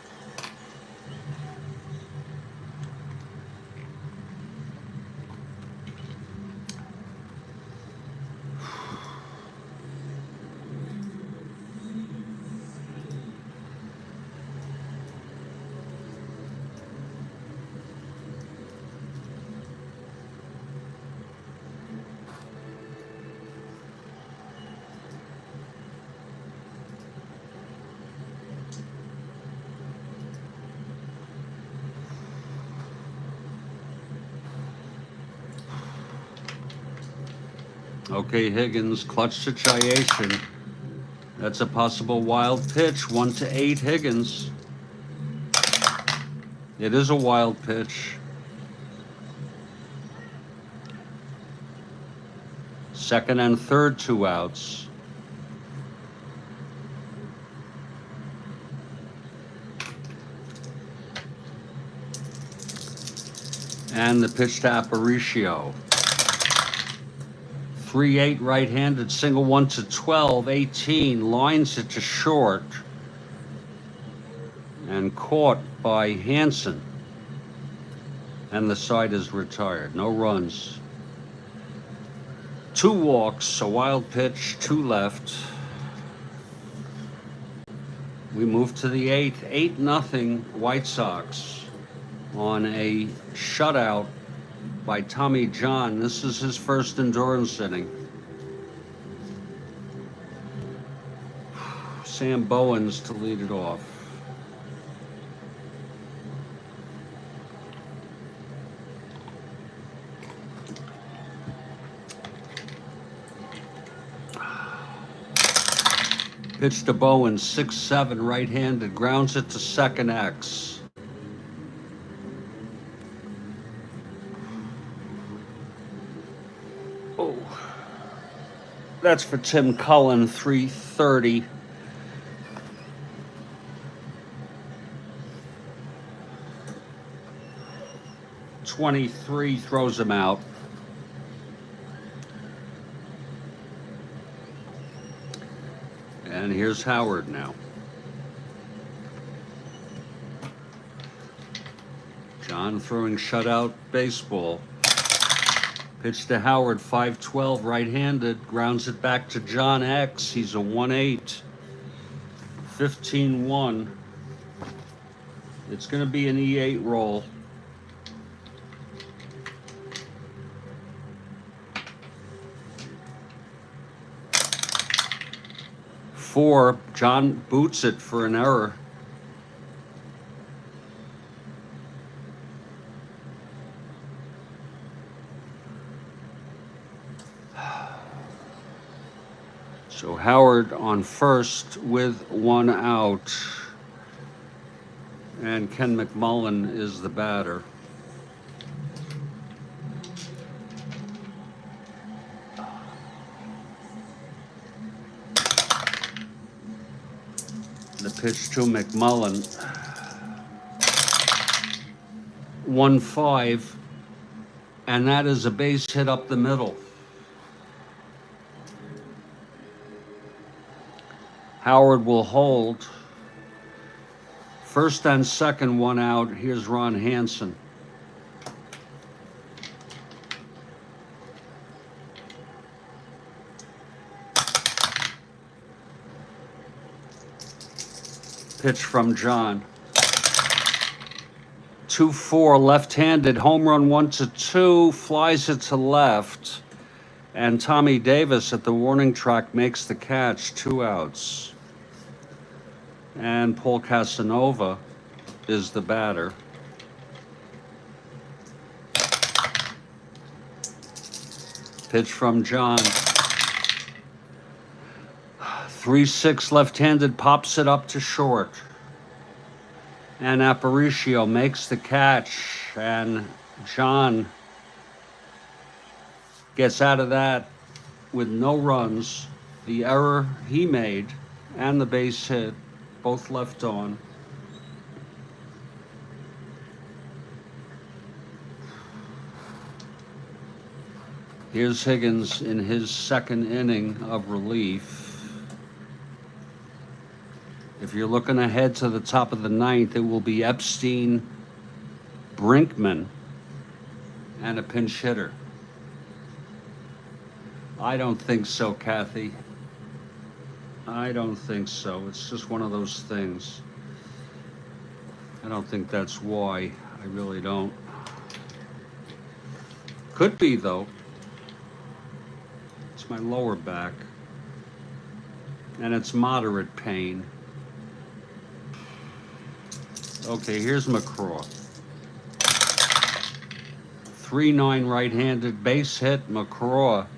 Okay, Higgins, clutch situation. That's a possible wild pitch. 1-8, Higgins. It is a wild pitch. Second and third, 2 outs. And the pitch to Aparicio. 3-8 right-handed, single 1-12, 18, lines it to short, and caught by Hansen. And the side is retired. No runs. 2 walks, a wild pitch, 2 left. We move to the 8th, 8-0 White Sox on a shutout by Tommy John. This is his first endurance inning. Sam Bowens to lead it off. Pitch to Bowens, 6-7, right-handed, grounds it to second X. Oh, that's for Tim Cullen, 330. .23 throws him out. And here's Howard now. John throwing shutout baseball. Pitch to Howard, 5-12, right-handed, grounds it back to John X. He's a 1-8, 15-1. It's going to be an E8 roll. Four, John boots it for an error. So Howard on first with 1 out. And Ken McMullen is the batter. The pitch to McMullen. 1-5. And that is a base hit up the middle. Howard will hold. First and second, 1 out. Here's Ron Hansen. Pitch from John. 2-4, left-handed, home run 1-2, flies it to left. And Tommy Davis at the warning track makes the catch, 2 outs. And Paul Casanova is the batter. Pitch from John. 3-6 left-handed, pops it up to short. And Aparicio makes the catch, and John gets out of that with no runs. The error he made and the base hit both left on. Here's Higgins in his second inning of relief. If you're looking ahead to the top of the ninth, it will be Epstein, Brinkman, and a pinch hitter. I don't think so, Kathy. I don't think so. It's just one of those things. I don't think that's why. I really don't. Could be, though. It's my lower back. And it's moderate pain. Okay, here's McCraw. 3-9 right-handed base hit. McCraw,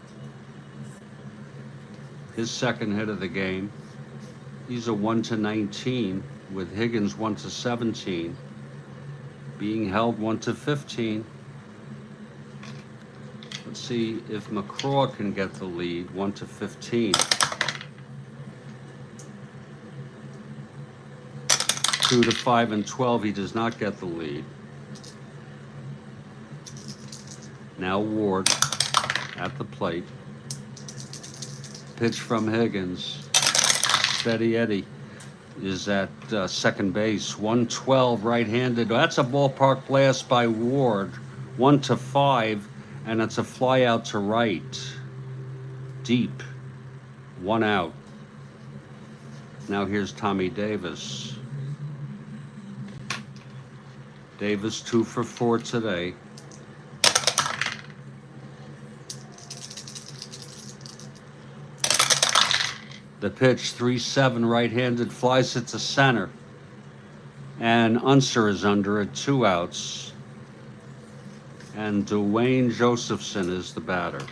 his second hit of the game. He's a 1-19 with Higgins 1-17. Being held 1-15. Let's see if McCraw can get the lead, 1-15. 2-5 and 12, he does not get the lead. Now Ward at the plate. Pitch from Higgins. Steady Eddie is at second base. 112 right-handed. That's a ballpark blast by Ward. 1-5, and it's a fly out to right. Deep. 1 out. Now here's Tommy Davis. Davis 2 for 4 today. The pitch, 3-7 right-handed, flies it to center. And Unser is under it, 2 outs. And Dwayne Josephson is the batter.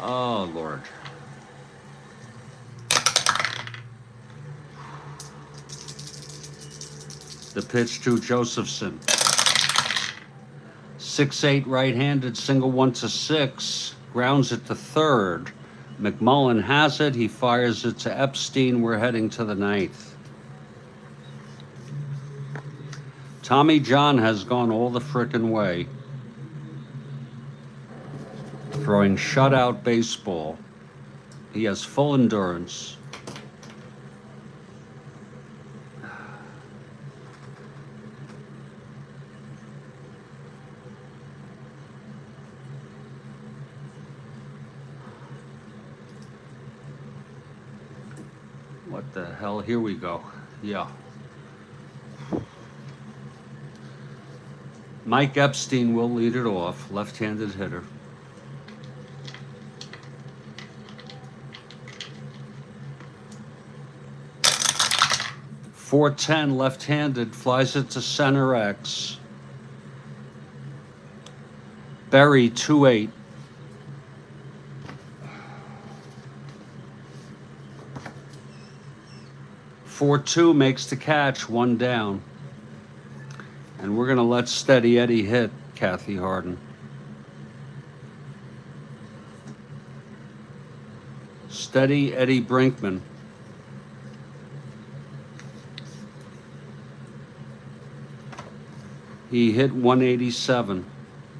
Oh, Lord. The pitch to Josephson. 6-8 right-handed, single 1-6. Grounds it to third. McMullen has it. He fires it to Epstein. We're heading to the ninth. Tommy John has gone all the frickin' way. Throwing shutout baseball. He has full endurance. What the hell? Here we go. Yeah. Mike Epstein will lead it off, left-handed hitter. .410 left-handed, flies it to center X. Berry 2-8. .42 makes the catch, 1 down. And we're going to let Steady Eddie hit Kathy Harden. Steady Eddie Brinkman. He hit 187.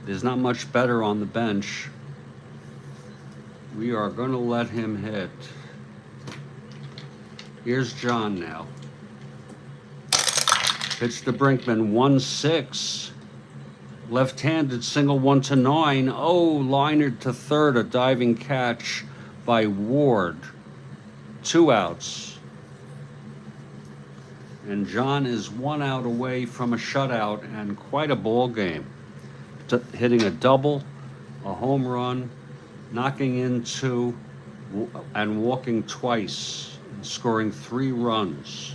There's not much better on the bench. We are going to let him hit. Here's John now. Pitch to Brinkman, 1-6. Left-handed single 1-9. Oh, liner to third, a diving catch by Ward. 2 outs. And John is 1 out away from a shutout and quite a ball game. Hitting a double, a home run, knocking into and walking twice, and scoring 3 runs.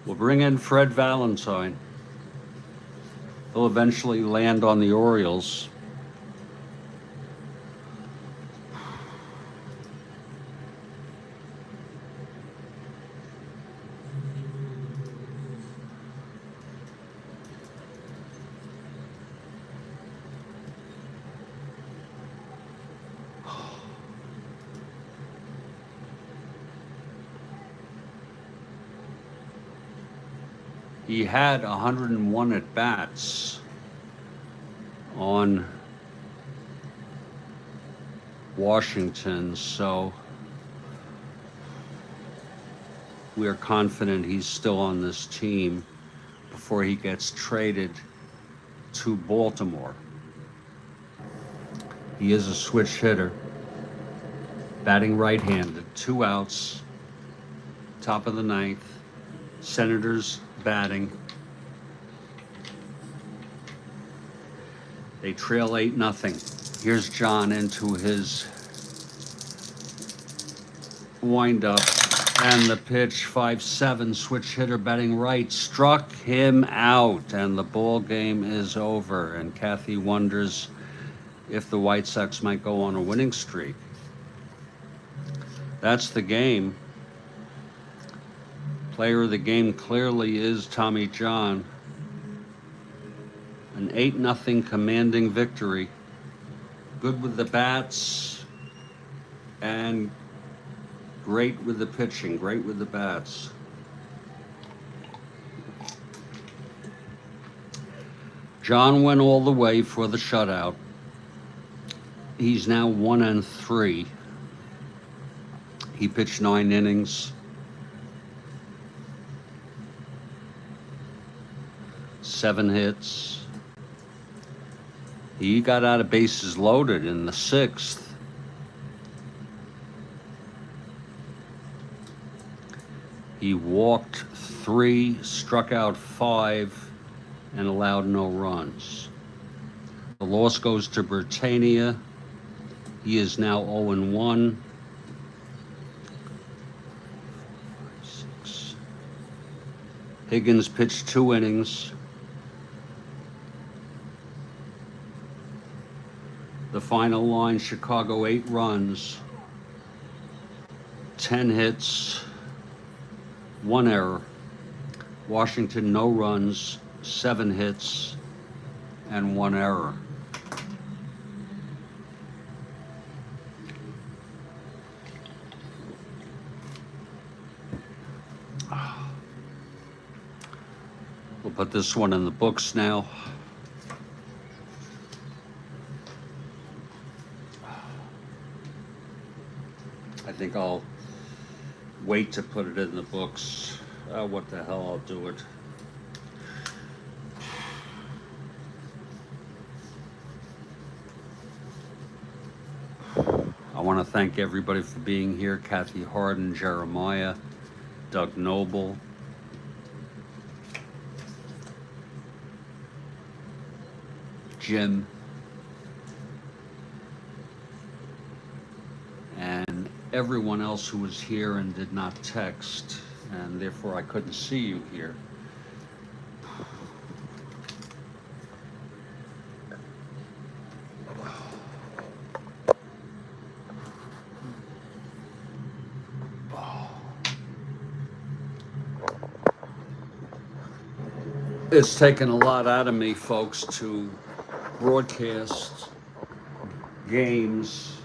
We'll bring in Fred Valentine. He'll eventually land on the Orioles. He had 101 at-bats on Washington, so we are confident he's still on this team before he gets traded to Baltimore. He is a switch hitter, batting right-handed, 2 outs, top of the ninth. Senators batting. They trail 8-0. Here's John into his windup, and the pitch, 5-7, switch hitter batting right, struck him out, and the ball game is over. And Kathy wonders if the White Sox might go on a winning streak. That's the game. Player of the game clearly is Tommy John. An 8-0 commanding victory. Good with the bats and great with the pitching, great with the bats. John went all the way for the shutout. He's now 1-3. He pitched 9 innings. 7 hits. He got out of bases loaded in the 6th. He walked 3, struck out 5, and allowed no runs. The loss goes to Britannia. He is now 0-1. 6. Higgins pitched 2 innings. The final line, Chicago 8 runs, 10 hits, 1 error. Washington no runs, 7 hits, and 1 error. We'll put this one in the books now. I think I'll wait to put it in the books. What the hell, I'll do it. I want to thank everybody for being here. Kathy Harden, Jeremiah, Doug Noble, Jim, and everyone else who was here and did not text, and therefore I couldn't see you here. It's taken a lot out of me, folks, to broadcast games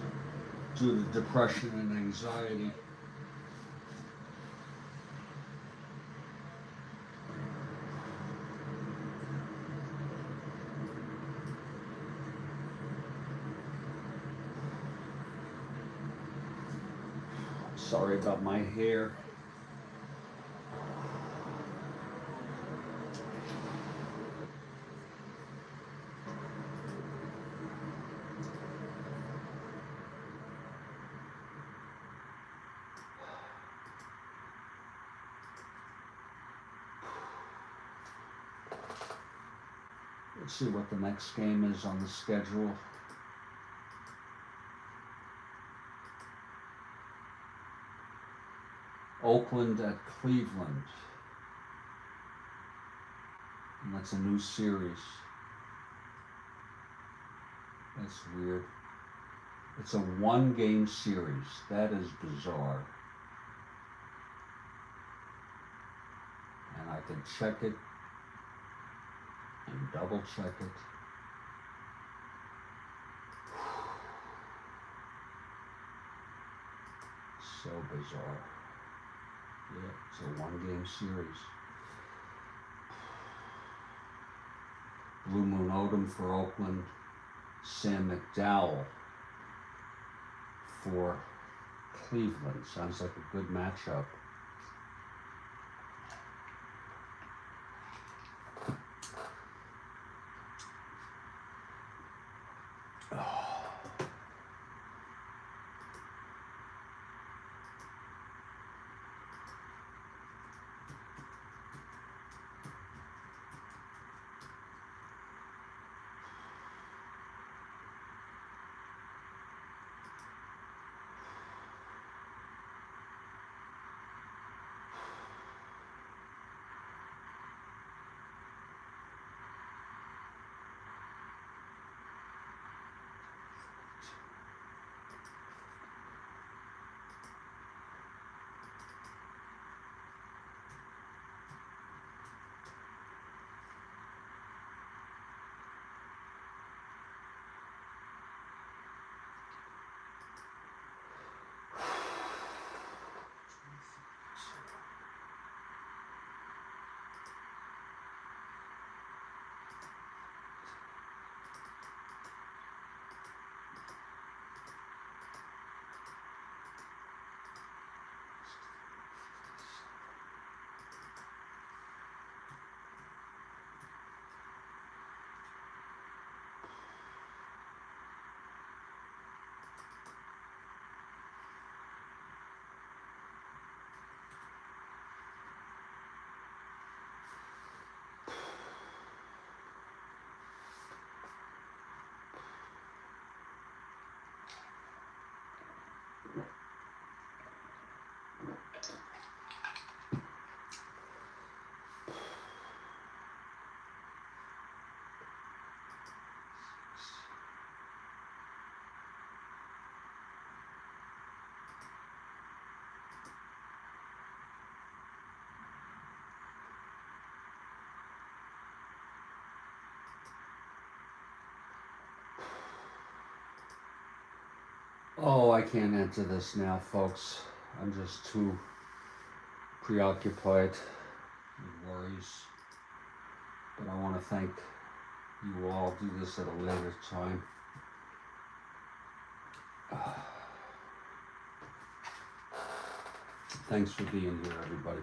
due to depression and anxiety. Sorry about my hair. Let's see what the next game is on the schedule. Oakland at Cleveland. And that's a new series. That's weird. It's a 1-game series. That is bizarre. And I can check it and double check it. So bizarre. Yeah, it's a 1-game series. Blue Moon Odom for Oakland. Sam McDowell for Cleveland. Sounds like a good matchup. Oh, I can't answer this now, folks. I'm just too preoccupied with worries. But I want to thank you all. Do this at a later time. Thanks for being here, everybody.